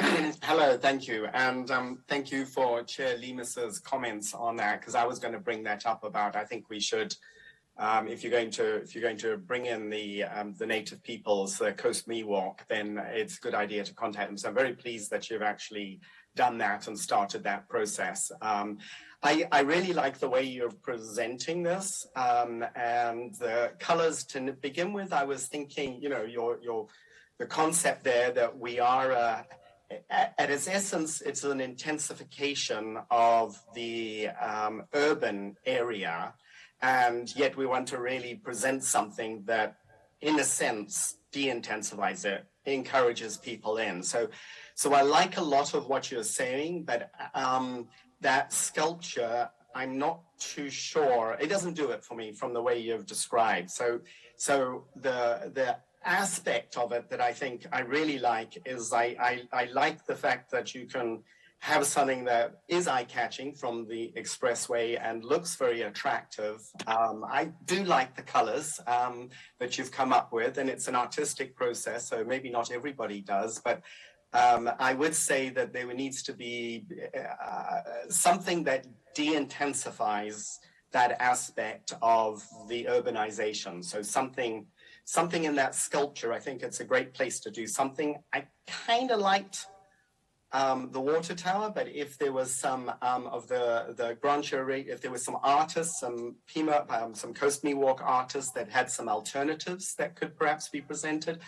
hello, thank you. And thank you for Chair Lemus's comments on that, because I was going to bring that up about, I think we should, if you're going to bring in the native peoples, the Coast Miwok, then it's a good idea to contact them. So I'm very pleased that you've actually done that and started that process. I really like the way you're presenting this, and the colors. To begin with, I was thinking, the concept there that we are, at its essence, it's an intensification of the urban area, and yet we want to really present something that, in a sense, de-intensifies it, encourages people in. So I like a lot of what you're saying, but that sculpture, I'm not too sure. It doesn't do it for me from the way you've described. So the aspect of it that I think I really like is I like the fact that you can have something that is eye-catching from the expressway and looks very attractive. I do like the colors that you've come up with, and it's an artistic process, so maybe not everybody does, but I would say that there needs to be something that de-intensifies that aspect of the urbanization. So something in that sculpture, I think it's a great place to do something. I kind of liked the water tower, but if there was some of the Grand Jury, if there was some artists, some some Coast Me Walk artists that had some alternatives that could perhaps be presented.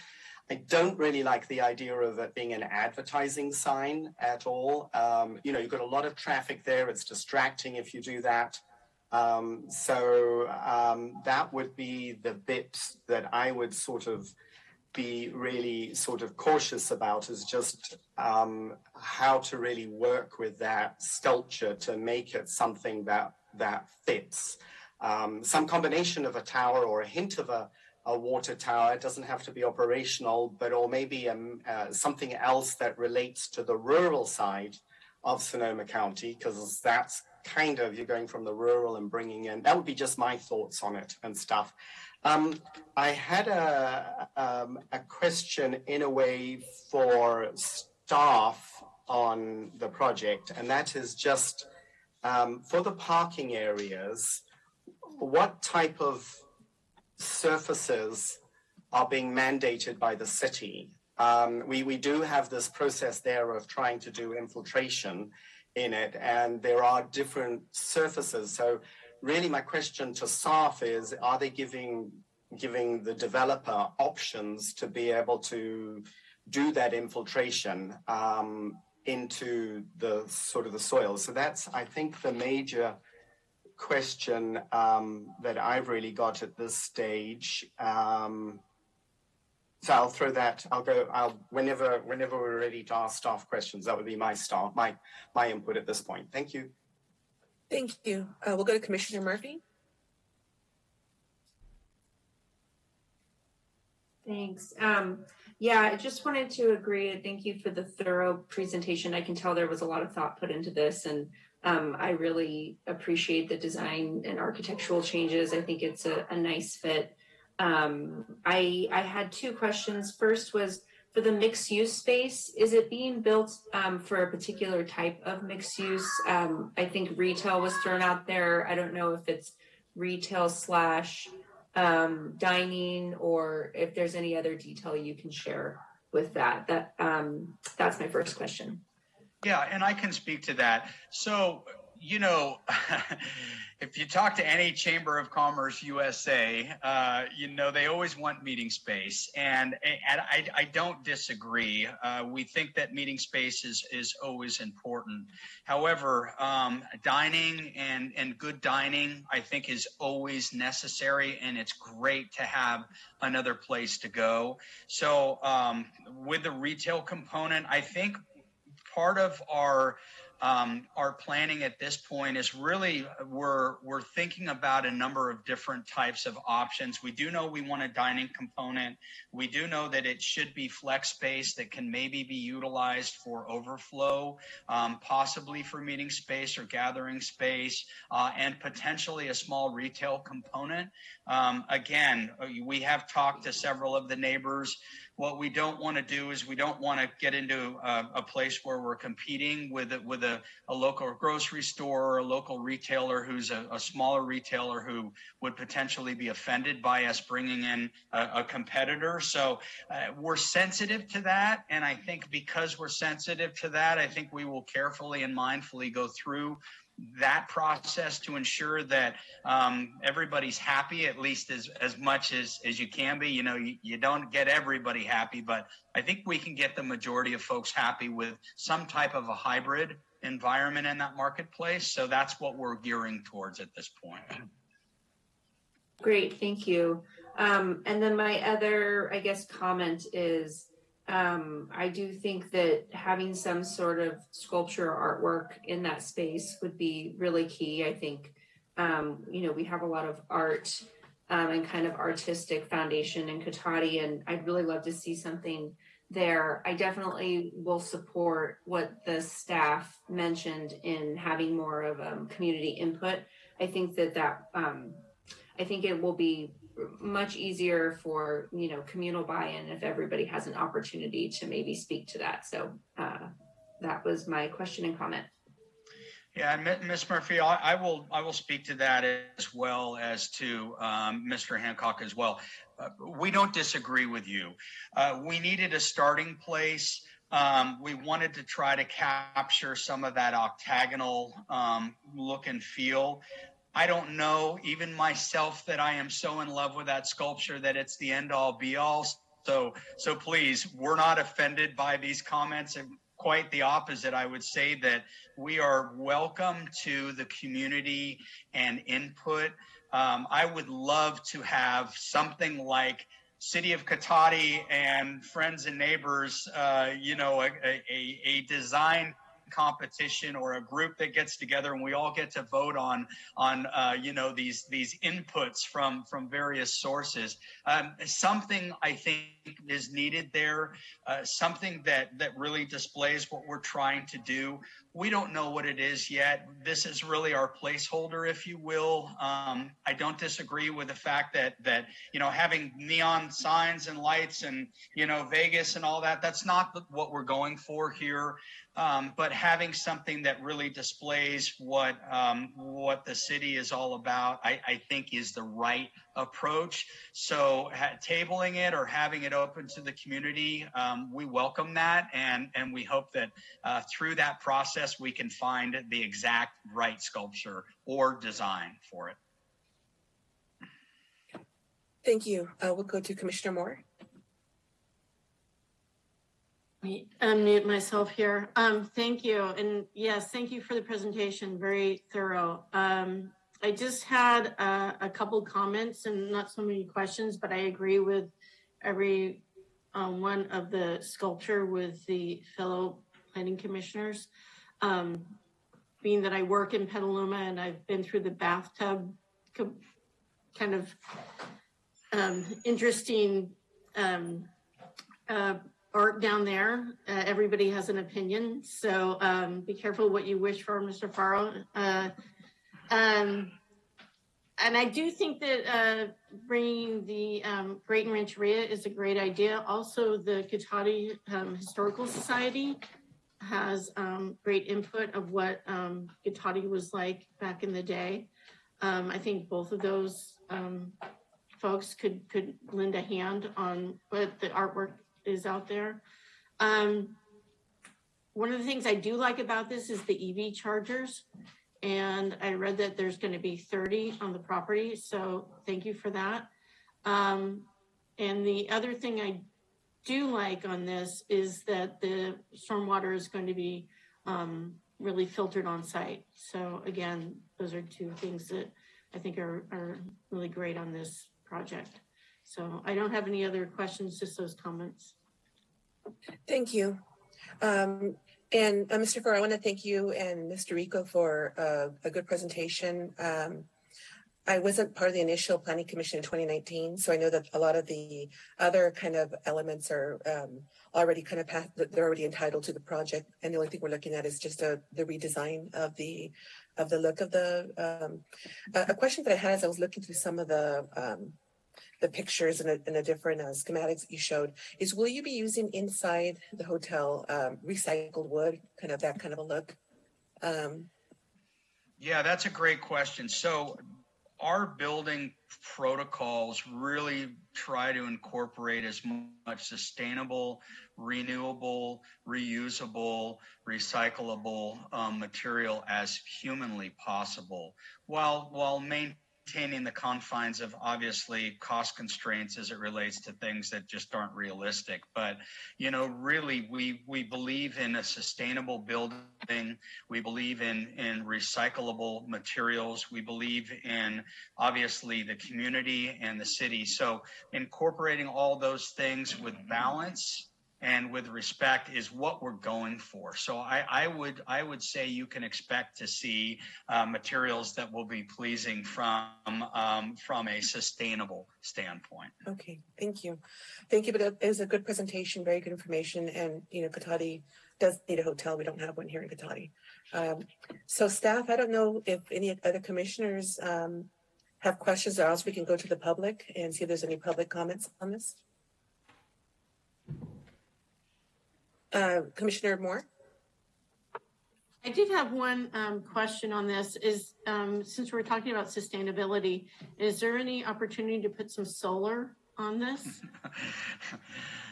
I don't really like the idea of it being an advertising sign at all. You've got a lot of traffic there. It's distracting if you do that. That would be the bit that I would sort of be really sort of cautious about, is just how to really work with that sculpture to make it something that fits. Some combination of a tower or a hint of a water tower. It doesn't have to be operational, or maybe something else that relates to the rural side of Sonoma County, because that's kind of, you're going from the rural and bringing in, that would be just my thoughts on it and stuff. I had a question in a way for staff on the project, and that is just for the parking areas, what type of surfaces are being mandated by the city? We do have this process there of trying to do infiltration in it, and there are different surfaces. So really my question to staff is, are they giving the developer options to be able to do that infiltration into the sort of the soil? So that's, I think, the major question that I've really got at this stage. So I'll throw that. I'll whenever we're ready to ask staff questions. That would be my input at this point. Thank you. Thank you. We'll go to Commissioner Murphy. Thanks. Yeah, I just wanted to agree and thank you for the thorough presentation. I can tell there was a lot of thought put into this, and I really appreciate the design and architectural changes. I think it's a nice fit. I had two questions. First was, for the mixed use space, is it being built for a particular type of mixed use? I think retail was thrown out there. I don't know if it's retail / dining, or if there's any other detail you can share with that. That's my first question. Yeah, and I can speak to that. So, if you talk to any Chamber of Commerce USA, they always want meeting space, and I don't disagree. We think that meeting space is always important. However, dining and good dining, I think, is always necessary, and it's great to have another place to go. So with the retail component, I think part of our planning at this point is really we're thinking about a number of different types of options. We do know we want a dining component. We do know that it should be flex space that can maybe be utilized for overflow, possibly for meeting space or gathering space, and potentially a small retail component. Again, we have talked to several of the neighbors. What we don't want to do is we don't want to get into a place where we're competing with a local grocery store or a local retailer who's a smaller retailer who would potentially be offended by us bringing in a competitor. So we're sensitive to that. And I think because we're sensitive to that, I think we will carefully and mindfully go through that process to ensure that everybody's happy, at least as much as you can be. You don't get everybody happy, but I think we can get the majority of folks happy with some type of a hybrid environment in that marketplace. So that's what we're gearing towards at this point. Great, thank you. And then my other, comment is, I do think that having some sort of sculpture or artwork in that space would be really key. I think, we have a lot of art and kind of artistic foundation in Cotati, and I'd really love to see something there. I definitely will support what the staff mentioned in having more of community input. I think I think it will be much easier for communal buy-in if everybody has an opportunity to maybe speak to that. So that was my question and comment. Yeah, and Ms. Murphy, I will speak to that as well as to Mr. Hancock as well. We don't disagree with you. We needed a starting place. We wanted to try to capture some of that octagonal look and feel. I don't know, even myself, that I am so in love with that sculpture that it's the end all be all. So please, we're not offended by these comments, and quite the opposite. I would say that we are welcome to the community and input. I would love to have something like City of Cotati and friends and neighbors, a design competition or a group that gets together and we all get to vote on these inputs from various sources. Something I think is needed there, something that really displays what we're trying to do. We don't know what it is yet. This is really our placeholder, if you will. I don't disagree with the fact that having neon signs and lights and Vegas and all that's not what we're going for here. But having something that really displays what the city is all about, I think is the right approach. So tabling it or having it open to the community, we welcome that, and we hope that through that process we can find the exact right sculpture or design for it. Thank you. We'll go to Commissioner Moore. Unmute myself here. Thank you. And yes, thank you for the presentation. Very thorough. I just had a couple comments and not so many questions, but I agree with every one of the sculpture with the fellow planning commissioners. Being that I work in Petaluma and I've been through the bathtub kind of interesting art down there. Everybody has an opinion, so be careful what you wish for, Mr. Faro. And I do think that bringing the Great Rancheria is a great idea. Also, the Cotati Historical Society has great input of what Cotati was like back in the day. I think both of those folks could lend a hand on what the artwork is out there. One of the things I do like about this is the EV chargers. And I read that there's going to be 30 on the property. So thank you for that. And the other thing I do like on this is that the stormwater is going to be really filtered on site. So again, those are two things that I think are really great on this project. So I don't have any other questions, just those comments. Thank you. And Mr. Farr, I want to thank you and Mr. Rico for a good presentation. I wasn't part of the initial planning commission in 2019, so I know that a lot of the other kind of elements are already kind of past, they're already entitled to the project, and the only thing we're looking at is just the redesign of the look of the. A question that I had as I was looking through some of the pictures and the different schematics that you showed is, will you be using inside the hotel recycled wood, kind of that kind of a look? Yeah, that's a great question. So our building protocols really try to incorporate as much sustainable, renewable, reusable, recyclable material as humanly possible, while maintaining the confines of obviously cost constraints as it relates to things that just aren't realistic. But, really we believe in a sustainable building. We believe in recyclable materials. We believe in obviously the community and the city. So incorporating all those things with balance and with respect is what we're going for. So I would say you can expect to see materials that will be pleasing from a sustainable standpoint. Okay, thank you. Thank you, but it was a good presentation, very good information. And, Cotati does need a hotel. We don't have one here in Cotati. So staff, I don't know if any other commissioners have questions, or else we can go to the public and see if there's any public comments on this. Commissioner Moore? I did have one question on this. Is since we're talking about sustainability, is there any opportunity to put some solar on this?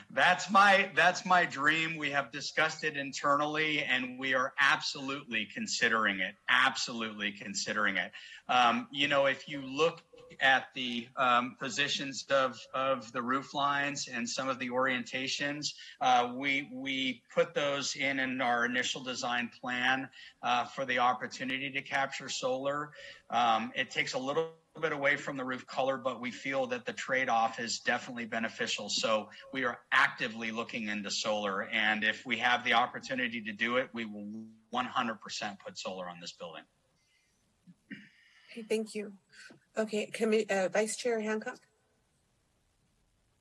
That's my dream. We have discussed it internally, and we are absolutely considering it. Absolutely considering it. If you look at the positions of the roof lines and some of the orientations, we put those in our initial design plan for the opportunity to capture solar. It takes a little bit away from the roof color, but we feel that the trade-off is definitely beneficial. So we are actively looking into solar, and if we have the opportunity to do it, we will 100% put solar on this building. Okay, thank you. Okay, Vice Chair Hancock?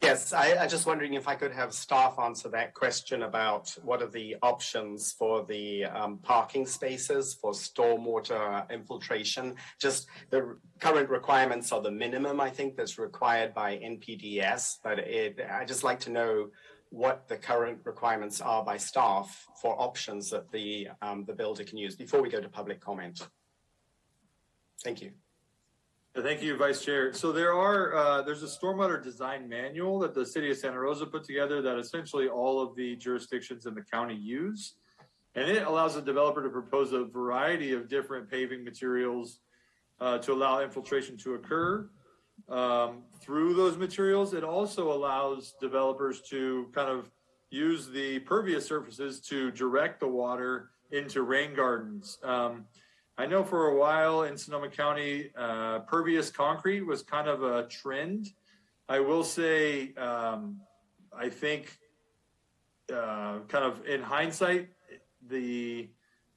Yes, I just wondering if I could have staff answer that question about what are the options for the parking spaces for stormwater infiltration. Just the current requirements are the minimum, I think, that's required by NPDES, but I just like to know what the current requirements are by staff for options that the builder can use before we go to public comment. Thank you. Thank you, Vice Chair. So there's a stormwater design manual that the City of Santa Rosa put together that essentially all of the jurisdictions in the county use. And it allows the developer to propose a variety of different paving materials to allow infiltration to occur through those materials. It also allows developers to kind of use the pervious surfaces to direct the water into rain gardens. I know for a while in Sonoma County, pervious concrete was kind of a trend. I will say, I think kind of in hindsight, the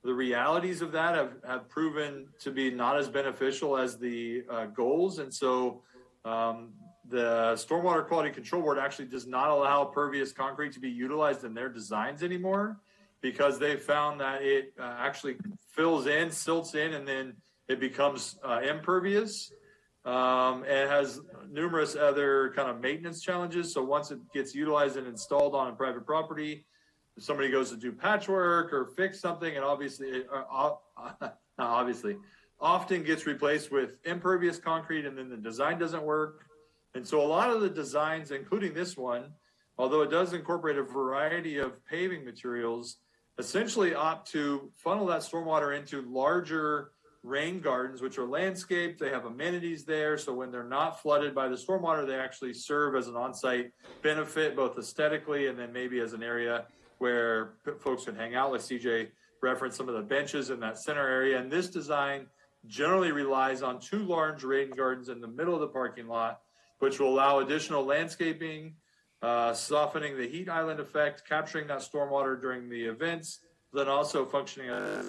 realities of that have proven to be not as beneficial as the goals. And so the Stormwater Quality Control Board actually does not allow pervious concrete to be utilized in their designs anymore, because they found that it actually fills in, silts in, and then it becomes impervious. And has numerous other kind of maintenance challenges. So once it gets utilized and installed on a private property, if somebody goes to do patchwork or fix something, and often gets replaced with impervious concrete, and then the design doesn't work. And so a lot of the designs, including this one, although it does incorporate a variety of paving materials, essentially opt to funnel that stormwater into larger rain gardens, which are landscaped. They have amenities there. So when they're not flooded by the stormwater, they actually serve as an on-site benefit, both aesthetically and then maybe as an area where folks can hang out. Like CJ referenced some of the benches in that center area. And this design generally relies on 2 large rain gardens in the middle of the parking lot, which will allow additional landscaping, softening the heat island effect, capturing that stormwater during the events, then also functioning as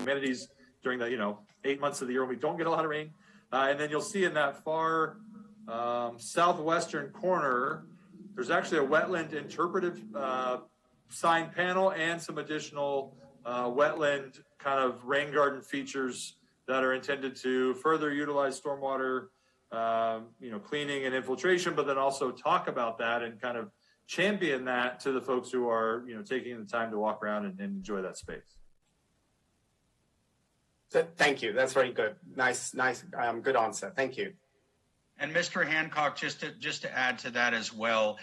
amenities during the 8 months of the year when we don't get a lot of rain. And then you'll see in that far southwestern corner, there's actually a wetland interpretive sign panel and some additional wetland kind of rain garden features that are intended to further utilize stormwater cleaning and infiltration, but then also talk about that and kind of champion that to the folks who are, taking the time to walk around and enjoy that space. Thank you. That's very good. Nice, good answer. Thank you. And Mr. Hancock, just to add to that as well,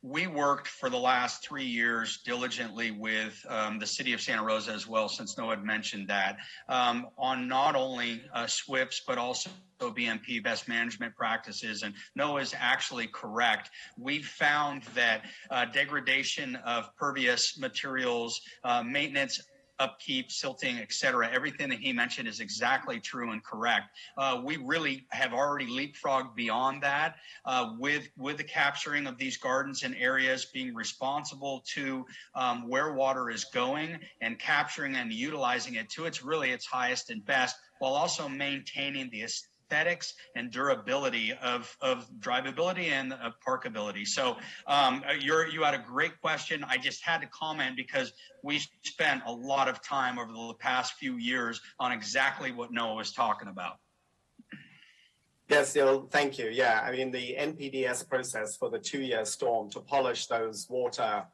we worked for the last 3 years diligently with the City of Santa Rosa as well, since Noah had mentioned that, on not only SWIPs, but also BMP, best management practices. And Noah is actually correct. We've found that degradation of pervious materials, maintenance upkeep, silting, et cetera. Everything that he mentioned is exactly true and correct. We really have already leapfrogged beyond that with the capturing of these gardens and areas, being responsible to where water is going and capturing and utilizing it to its highest and best, while also maintaining the aesthetics and durability of drivability and of parkability. So you had a great question. I just had to comment because we spent a lot of time over the past few years on exactly what Noah was talking about. Yes, Neil, thank you. Yeah, I mean, the NPDS process for the 2-year storm to polish those water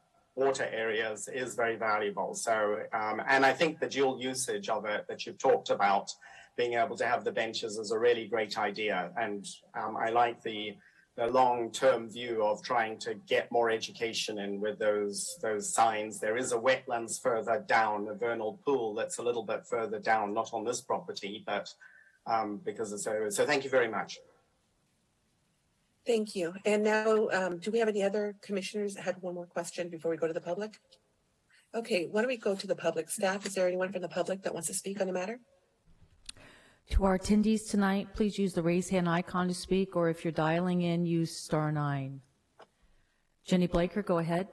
areas is very valuable. So, and I think the dual usage of it that you've talked about, being able to have the benches is a really great idea. And I like the long-term view of trying to get more education in with those signs. There is a wetlands further down, a vernal pool that's a little bit further down, not on this property, but because of so thank you very much. Thank you. And now, do we have any other commissioners that had one more question before we go to the public? Okay, why don't we go to the public? Staff, is there anyone from the public that wants to speak on the matter? To our attendees tonight, please use the raise hand icon to speak, or if you're dialing in, use *9. Jenny Blaker, go ahead.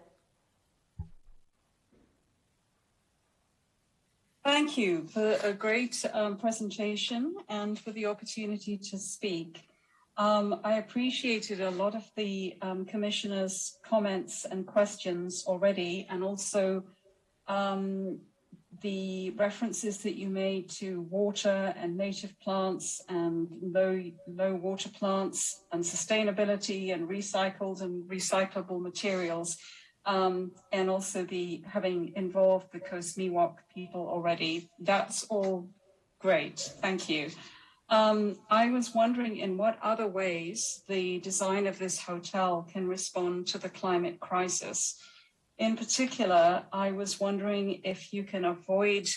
Thank you for a great presentation and for the opportunity to speak. I appreciated a lot of the commissioners' comments and questions already, and also the references that you made to water and native plants and low water plants and sustainability and recycled and recyclable materials, and also the having involved the Coast Miwok people already. That's all great. Thank you. I was wondering in what other ways the design of this hotel can respond to the climate crisis. In particular, I was wondering if you can avoid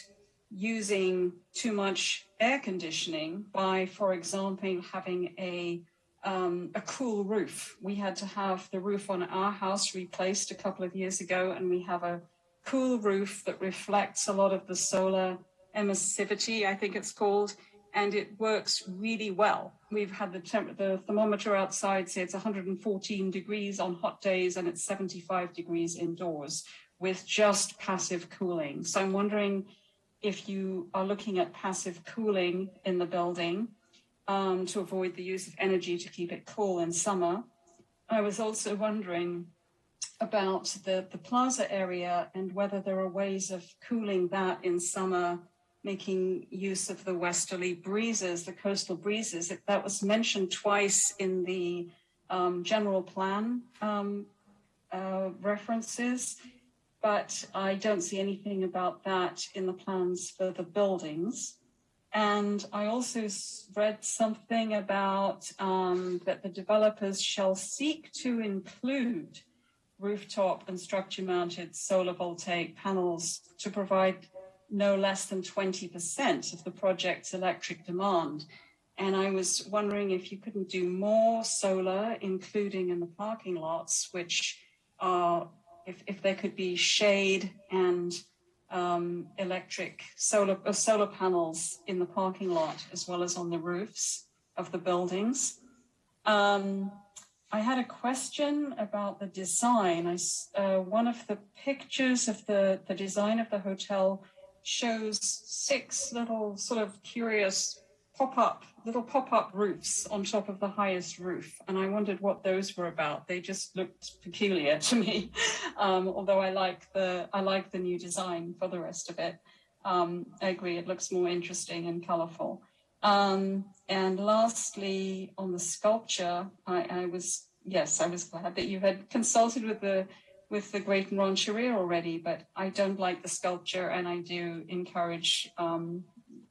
using too much air conditioning by, for example, having a cool roof. We had to have the roof on our house replaced a couple of years ago, and we have a cool roof that reflects a lot of the solar emissivity, I think it's called, and it works really well. We've had the thermometer outside say it's 114 degrees on hot days, and it's 75 degrees indoors with just passive cooling. So I'm wondering if you are looking at passive cooling in the building to avoid the use of energy to keep it cool in summer. I was also wondering about the plaza area and whether there are ways of cooling that in summer, making use of the westerly breezes, the coastal breezes. That was mentioned twice in the general plan references, but I don't see anything about that in the plans for the buildings. And I also read something about that the developers shall seek to include rooftop and structure-mounted solar voltaic panels to provide no less than 20% of the project's electric demand. And I was wondering if you couldn't do more solar, including in the parking lots, which are, if there could be shade and electric solar panels in the parking lot, as well as on the roofs of the buildings. I had a question about the design. One of the pictures of the design of the hotel shows 6 little sort of curious pop-up roofs on top of the highest roof. And I wondered what those were about. They just looked peculiar to me, although I like the new design for the rest of it. I agree, it looks more interesting and colorful. And lastly, on the sculpture, I was glad that you had consulted with the Great Rancheria already, but I don't like the sculpture, and I do encourage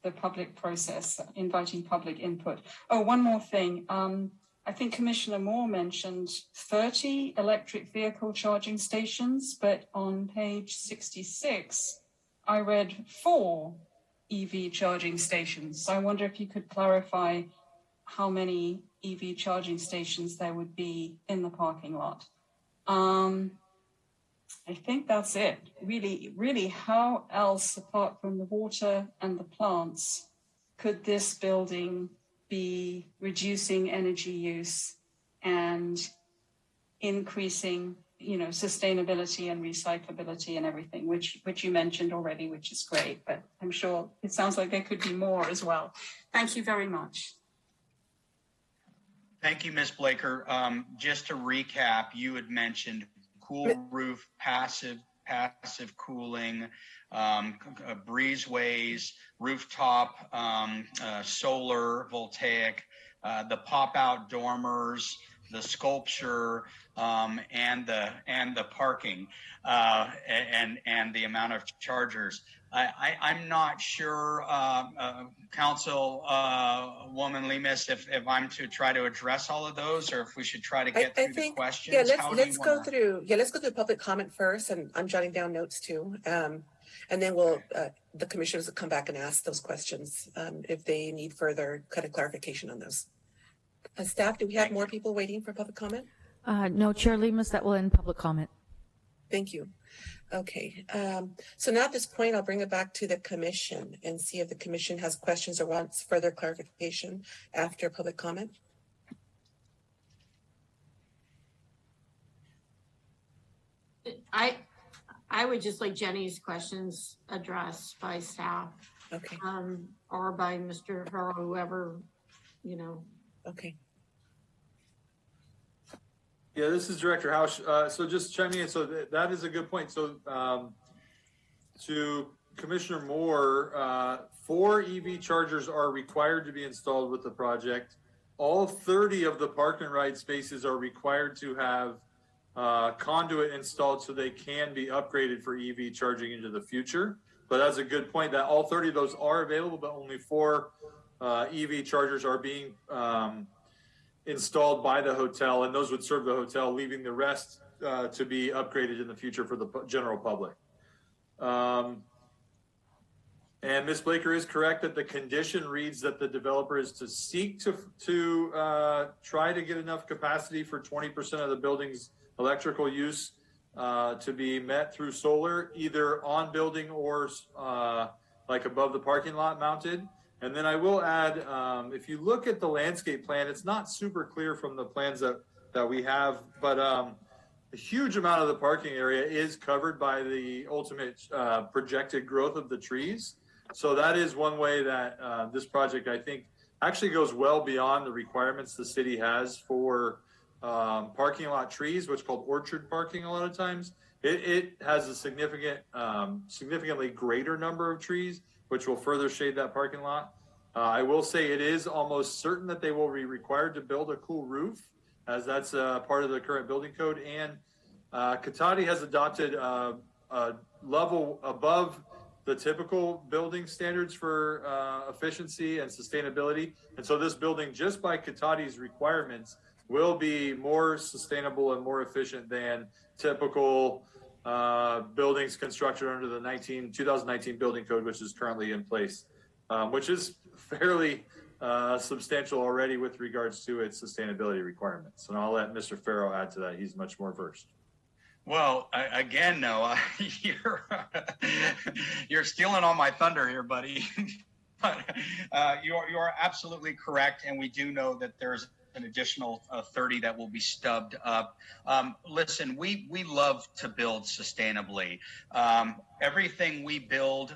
the public process, inviting public input. Oh, one more thing. I think Commissioner Moore mentioned 30 electric vehicle charging stations, but on page 66, I read 4 EV charging stations. So I wonder if you could clarify how many EV charging stations there would be in the parking lot. I think that's it. Really, how else, apart from the water and the plants, could this building be reducing energy use and increasing, sustainability and recyclability and everything, which you mentioned already, which is great. But I'm sure it sounds like there could be more as well. Thank you very much. Thank you, Ms. Blaker. Just to recap, you had mentioned cool roof, passive cooling, breezeways, rooftop, solar, voltaic, the pop-out dormers, the sculpture, and the parking, and the amount of chargers. I'm not sure, Councilwoman Lemus, if I'm to try to address all of those, or if we should try to get through the questions. Yeah, let's go through public comment first, and I'm jotting down notes too. And then the commissioners will come back and ask those questions if they need further kind of clarification on those. Staff, do we have more people waiting for public comment? No, Chair Lemus, that will end public comment. Thank you. Okay, so now at this point, I'll bring it back to the commission and see if the commission has questions or wants further clarification after public comment. I would just like Jenny's questions addressed by staff. Okay. Or by Mr. Farrell, whoever, Okay. Yeah, this is Director Hausch. So just chiming in. So that is a good point. So to Commissioner Moore, 4 EV chargers are required to be installed with the project. All 30 of the park and ride spaces are required to have conduit installed so they can be upgraded for EV charging into the future. But that's a good point that all 30 of those are available, but only 4 EV chargers are being installed by the hotel, and those would serve the hotel, leaving the rest to be upgraded in the future for the general public. And Ms. Blaker is correct that the condition reads that the developer is to seek to try to get enough capacity for 20% of the building's electrical use to be met through solar, either on building or like above the parking lot mounted. And then I will add, if you look at the landscape plan, it's not super clear from the plans that we have, but a huge amount of the parking area is covered by the ultimate projected growth of the trees. So that is one way that this project, I think, actually goes well beyond the requirements the city has for parking lot trees, which is called orchard parking a lot of times. It has a significantly greater number of trees, which will further shade that parking lot. I will say it is almost certain that they will be required to build a cool roof, as that's part of the current building code. And Cotati has adopted a level above the typical building standards for efficiency and sustainability. And so this building, just by Cotati's requirements, will be more sustainable and more efficient than typical buildings constructed under the 2019 building code, which is currently in place, which is fairly substantial already with regards to its sustainability requirements. And I'll let Mr. Farrow add to that. He's much more versed. Well, again, Noah, you're stealing all my thunder here, buddy. But you are absolutely correct, and we do know that there's an additional 30 that will be stubbed up. Listen, we love to build sustainably. Everything we build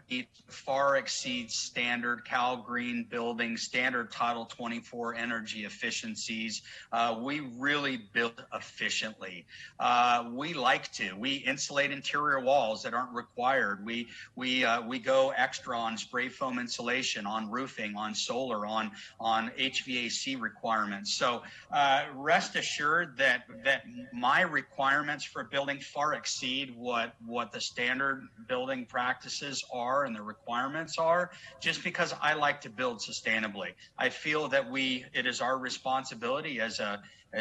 it far exceeds standard Cal Green building, standard Title 24 energy efficiencies. We really build efficiently. We insulate interior walls that aren't required. We go extra on spray foam insulation, on roofing, on solar, on HVAC requirements. So rest assured that my requirements for building far exceed what the standard building practices are and the requirements are, just because I like to build sustainably. I feel that it is our responsibility as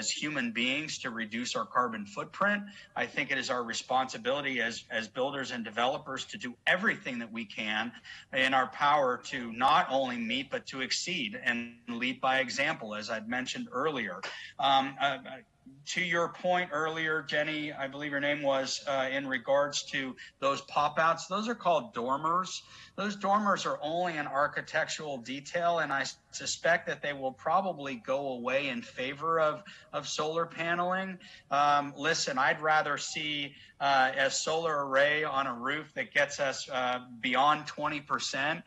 human beings to reduce our carbon footprint. I think it is our responsibility as builders and developers to do everything that we can in our power to not only meet, but to exceed and lead by example, as I'd mentioned earlier. to your point earlier, Jenny, I believe your name was, in regards to those pop-outs, those are called dormers. Those dormers are only an architectural detail, and I suspect that they will probably go away in favor of solar paneling. Listen, I'd rather see a solar array on a roof that gets us beyond 20%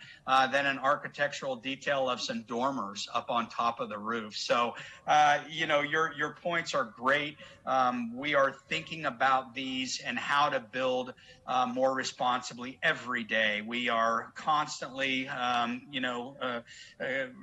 than an architectural detail of some dormers up on top of the roof. So, your points are great. We are thinking about these and how to build more responsibly every day. We are constantly,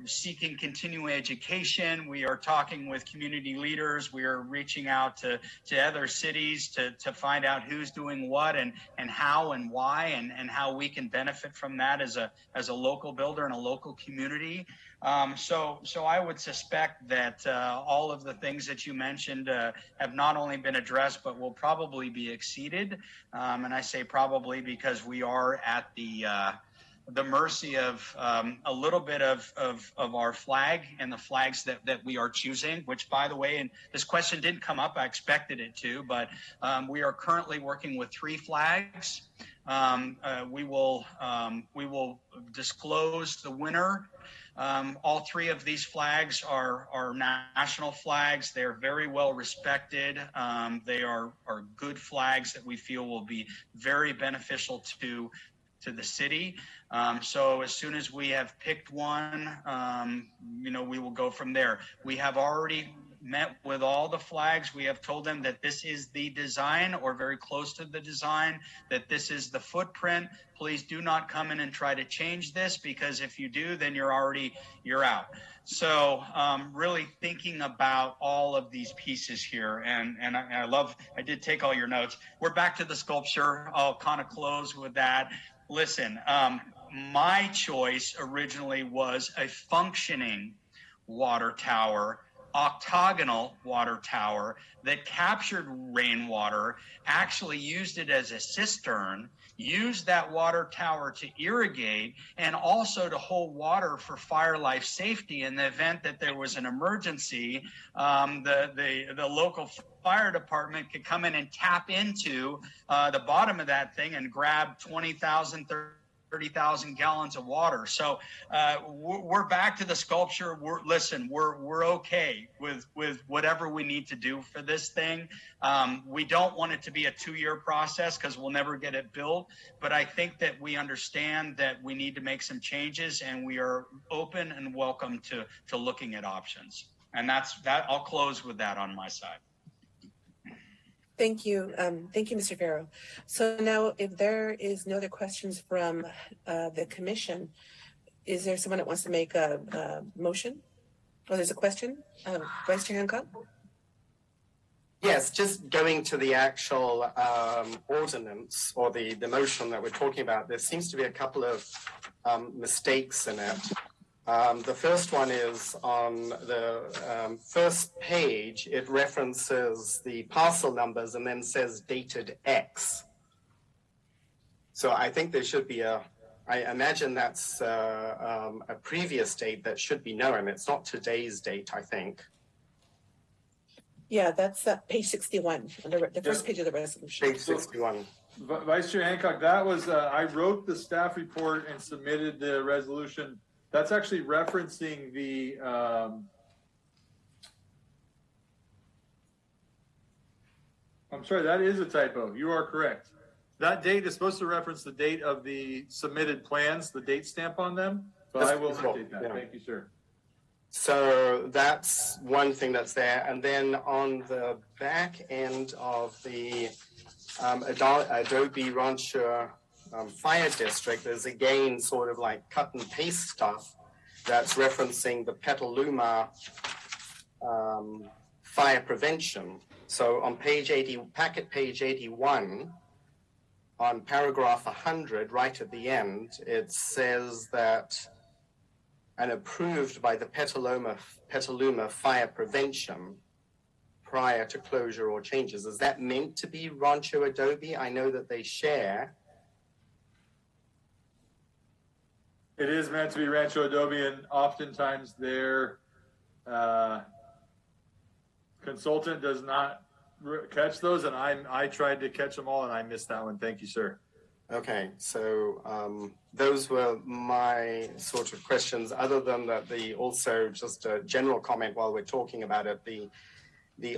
seeking continuing education. We are talking with community leaders. We are reaching out to other cities to find out who's doing what and how and why and how we can benefit from that as a local builder and a local community. So I would suspect that all of the things that you mentioned have not only been addressed, but will probably be exceeded. And I say probably because we are at the mercy of a little bit of our flag and the flags that we are choosing, which, by the way, and this question didn't come up, I expected it to, but we are currently working with 3 flags. We will disclose the winner. All 3 of these flags are national flags. They're very well respected. They are good flags that we feel will be very beneficial to the city. So as soon as we have picked one, we will go from there. We have already met with all the flags. We have told them that this is the design or very close to the design, that this is the footprint. Please do not come in and try to change this, because if you do, then you're out. So really thinking about all of these pieces here. And I did take all your notes. We're back to the sculpture. I'll kind of close with that. Listen, my choice originally was a functioning water tower, octagonal water tower that captured rainwater, actually used it as a cistern, used that water tower to irrigate, and also to hold water for fire life safety in the event that there was an emergency. The local fire department could come in and tap into the bottom of that thing and grab 20,000, 30,000 gallons of water. So we're back to the sculpture. We're okay with whatever we need to do for this thing. We don't want it to be a 2-year process because we'll never get it built. But I think that we understand that we need to make some changes, and we are open and welcome to looking at options. And that. I'll close with that on my side. Thank you. Thank you, Mr. Farrow. So now, if there is no other questions from the commission, is there someone that wants to make a motion? Oh, there's a question. Vice Chair Hancock? Yes, just going to the actual ordinance or the motion that we're talking about, there seems to be a couple of mistakes in it. The first one is on the first page. It references the parcel numbers and then says dated X. So I think there should be I imagine that's a previous date that should be known. It's not today's date, I think. Yeah, that's page 61, the first page of the resolution. Page 61. Vice Chair Hancock, that was, I wrote the staff report and submitted the resolution. That's actually referencing the, I'm sorry, that is a typo. You are correct. That date is supposed to reference the date of the submitted plans, the date stamp on them, but I will update that. Yeah. Thank you, sir. So that's one thing that's there. And then on the back end of the Adobe Rancho Fire District, there's again sort of like cut and paste stuff that's referencing the Petaluma fire prevention. So on page 80, packet page 81, on paragraph 100, right at the end, it says that and approved by the Petaluma fire prevention prior to closure or changes. Is that meant to be Rancho Adobe? I know that they share. It is meant to be Rancho Adobe, and oftentimes they're, consultant does not catch those, and I tried to catch them all, and I missed that one. Thank you, sir. Okay, so those were my sort of questions. Other than that, also just a general comment while we're talking about it,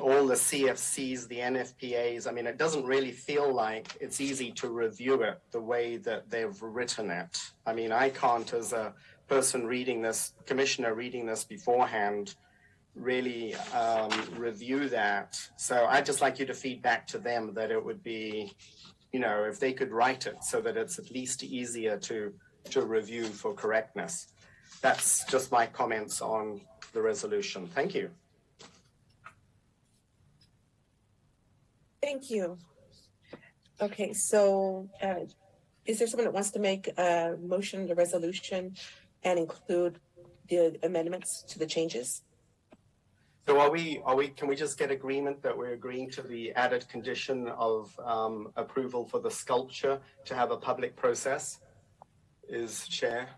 all the CFCs, the NFPAs. I mean, it doesn't really feel like it's easy to review it the way that they've written it. I mean, I can't, as a person reading this, commissioner reading this beforehand, really review that. So I'd just like you to feed back to them that it would be, if they could write it so that it's at least easier to review for correctness. That's just my comments on the resolution. Thank you. Thank you. Okay, so is there someone that wants to make a motion, the resolution, and include the amendments to the changes? So can we just get agreement that we're agreeing to the added condition of approval for the sculpture to have a public process? Is Chair?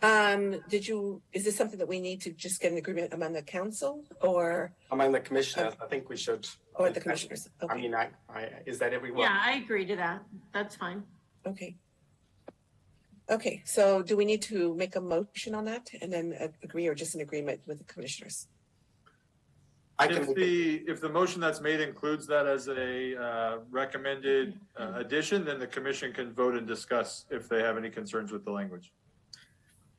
Is this something that we need to just get an agreement among the council or? Among the commissioners, I think we should. Or the commissioners, okay. I mean, is that everyone? Yeah, I agree to that. That's fine. Okay. Okay, so do we need to make a motion on that and then agree, or just an agreement with the commissioners? If the motion that's made includes that as a recommended addition, then the commission can vote and discuss if they have any concerns with the language.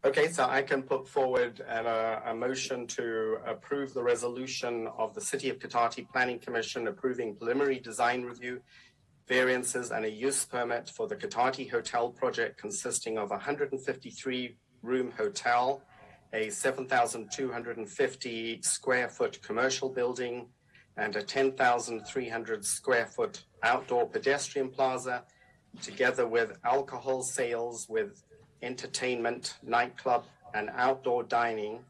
Okay, so I can put forward a motion to approve the resolution of the City of Cotati Planning Commission approving preliminary design review, variances, and a use permit for the Cotati Hotel project consisting of a 153-room hotel, a 7,250 square foot commercial building, and a 10,300 square foot outdoor pedestrian plaza, together with alcohol sales with entertainment, nightclub, and outdoor dining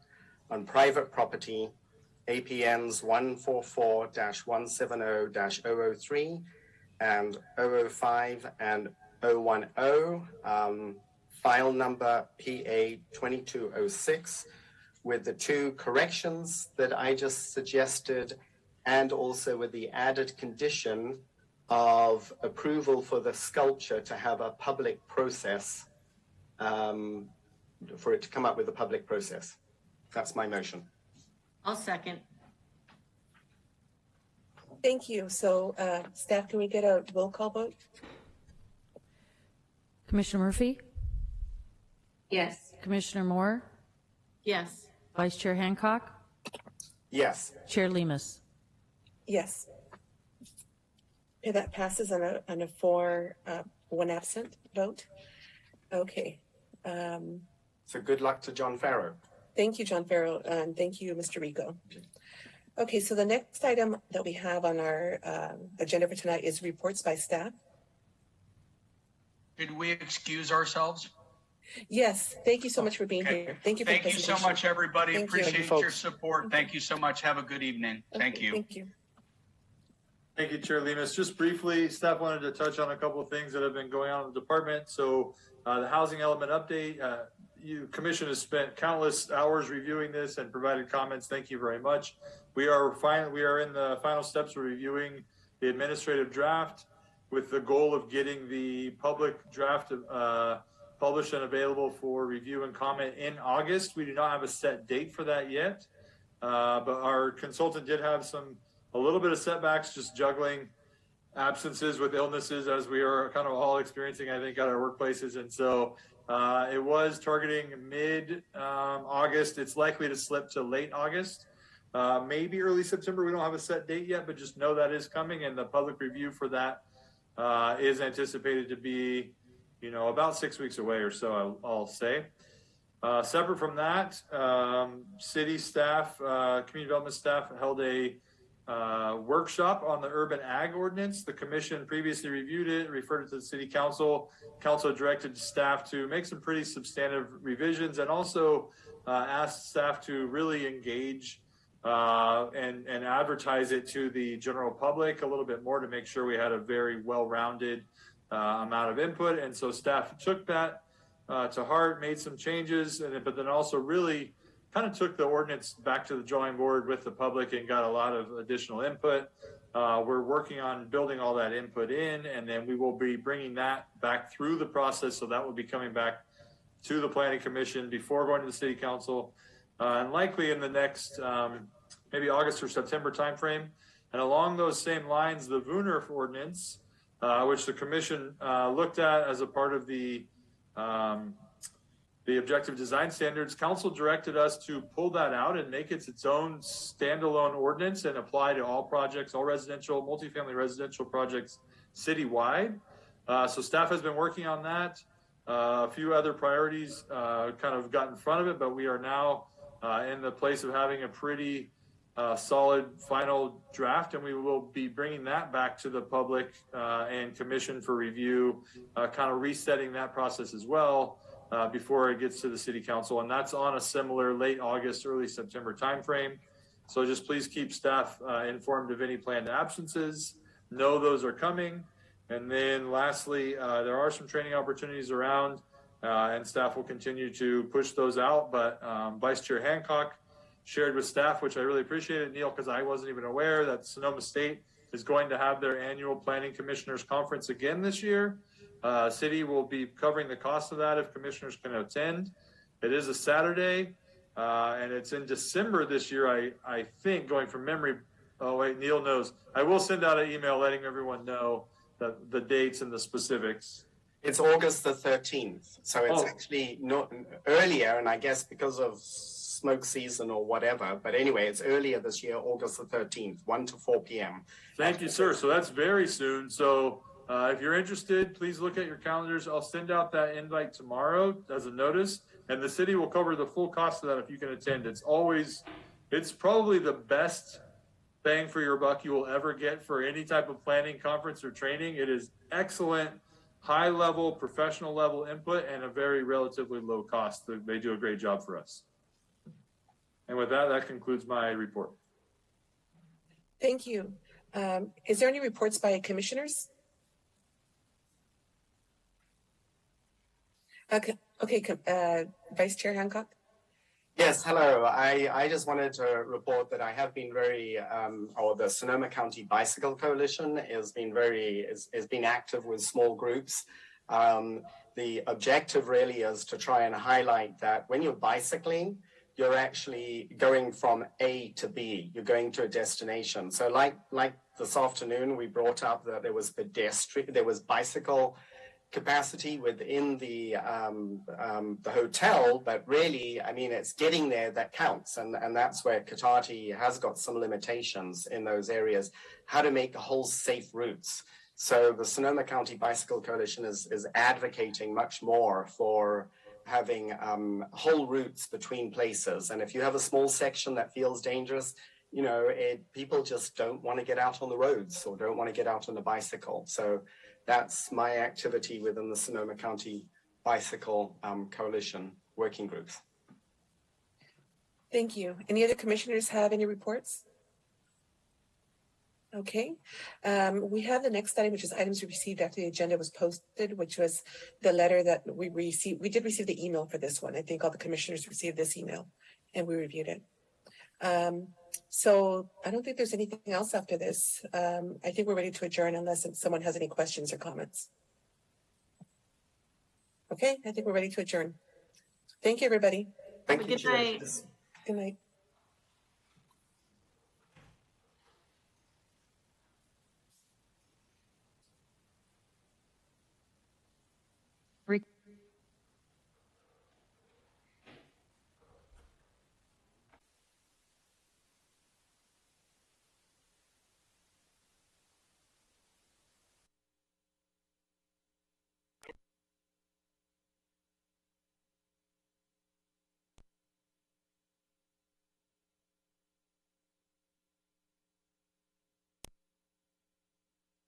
on private property, APNs 144-170-003 and 005 and 010, file number PA 2206, with the two corrections that I just suggested, and also with the added condition of approval for the sculpture to have a public process, for it to come up with a public process. That's my motion. I'll second. Thank you. So staff, can we get a roll call vote? Commissioner Murphy? Yes. Commissioner Moore? Yes. Vice Chair Hancock? Yes. Chair Lemus? Yes. Okay, that passes on a 4-1 absent vote. Okay. So good luck to John Farrow. Thank you, John Farrow, and thank you, Mr. Rico. Okay, so the next item that we have on our agenda for tonight is reports by staff. Did we excuse ourselves? Yes, thank you so much for being here. Thank you for the Thank you so presentation. much, everybody. Thank you. Appreciate Thank you, your support. Thank you so much. Have a good evening. Thank Okay, you. Thank you. Thank you, Chair Lemus. Just briefly, staff wanted to touch on a couple of things that have been going on in the department. So the housing element update, commission has spent countless hours reviewing this and provided comments. Thank you very much. We are in the final steps of reviewing the administrative draft with the goal of getting the public draft published and available for review and comment in August. We do not have a set date for that yet, but our consultant did have a little bit of setbacks, just juggling absences with illnesses, as we are kind of all experiencing, I think, at our workplaces. And so it was targeting mid-August. It's likely to slip to late August, maybe early September. We don't have a set date yet, but just know that is coming. And the public review for that is anticipated to be, about 6 weeks away or so, I'll say. Separate from that, city staff, community development staff held a workshop on the urban ag ordinance. The commission previously reviewed it, referred it to the city council. Council directed staff to make some pretty substantive revisions, and also asked staff to really engage and advertise it to the general public a little bit more to make sure we had a very well-rounded amount of input. And so staff took that to heart, made some changes, but then also really kind of took the ordinance back to the drawing board with the public and got a lot of additional input. We're working on building all that input in, and then we will be bringing that back through the process. So that will be coming back to the Planning Commission before going to the City Council, and likely in the next maybe August or September timeframe. And along those same lines, the Wooner ordinance, which the Commission looked at as a part of the objective design standards, Council directed us to pull that out and make it its own standalone ordinance and apply to all projects, all residential, multifamily residential projects citywide. So staff has been working on that. A few other priorities kind of got in front of it, but we are now in the place of having a pretty solid final draft, and we will be bringing that back to the public and commission for review, kind of resetting that process as well before it gets to the City Council. And that's on a similar late August, early September timeframe. So just please keep staff informed of any planned absences. Know those are coming. And then lastly, there are some training opportunities around, and staff will continue to push those out. But Vice Chair Hancock shared with staff, which I really appreciated, Neil, because I wasn't even aware that Sonoma State is going to have their annual Planning Commissioners Conference again this year. City will be covering the cost of that if commissioners can attend. It is a Saturday, and it's in December this year, I think, going from memory. Oh, wait, Neil knows. I will send out an email letting everyone know the dates and the specifics. It's August the 13th. So it's actually not earlier, and I guess because of smoke season or whatever. But anyway, it's earlier this year, August the 13th, 1 to 4 p.m. Thank you, sir. So that's very soon. So if you're interested, please look at your calendars. I'll send out that invite tomorrow as a notice, and the city will cover the full cost of that if you can attend. It's probably the best bang for your buck you will ever get for any type of planning conference or training. It is excellent, high level, professional level input, and a very relatively low cost. They do a great job for us. And with that, that concludes my report. Thank you. Is there any reports by commissioners? Okay, Vice Chair Hancock. Yes, hello. I just wanted to report that I have been or the Sonoma County Bicycle Coalition has been active with small groups. The objective really is to try and highlight that when you're bicycling, you're actually going from A to B. You're going to a destination. So like this afternoon, we brought up that there was bicycle capacity within the hotel, but really, I mean, it's getting there that counts, and that's where Cotati has got some limitations in those areas. How to make whole safe routes. So the Sonoma County Bicycle Coalition is advocating much more for having whole routes between places. And if you have a small section that feels dangerous, you know, people just don't want to get out on the roads or don't want to get out on the bicycle. So that's my activity within the Sonoma County Bicycle Coalition working groups. Thank you. Any other commissioners have any reports? Okay. We have the next item, which is items received after the agenda was posted, which was the letter that we received. We did receive the email for this one. I think all the commissioners received this email and we reviewed it. So I don't think there's anything else after this. I think we're ready to adjourn unless someone has any questions or comments. Okay, I think we're ready to adjourn. Thank you, everybody. Thank you. Good night. Good night.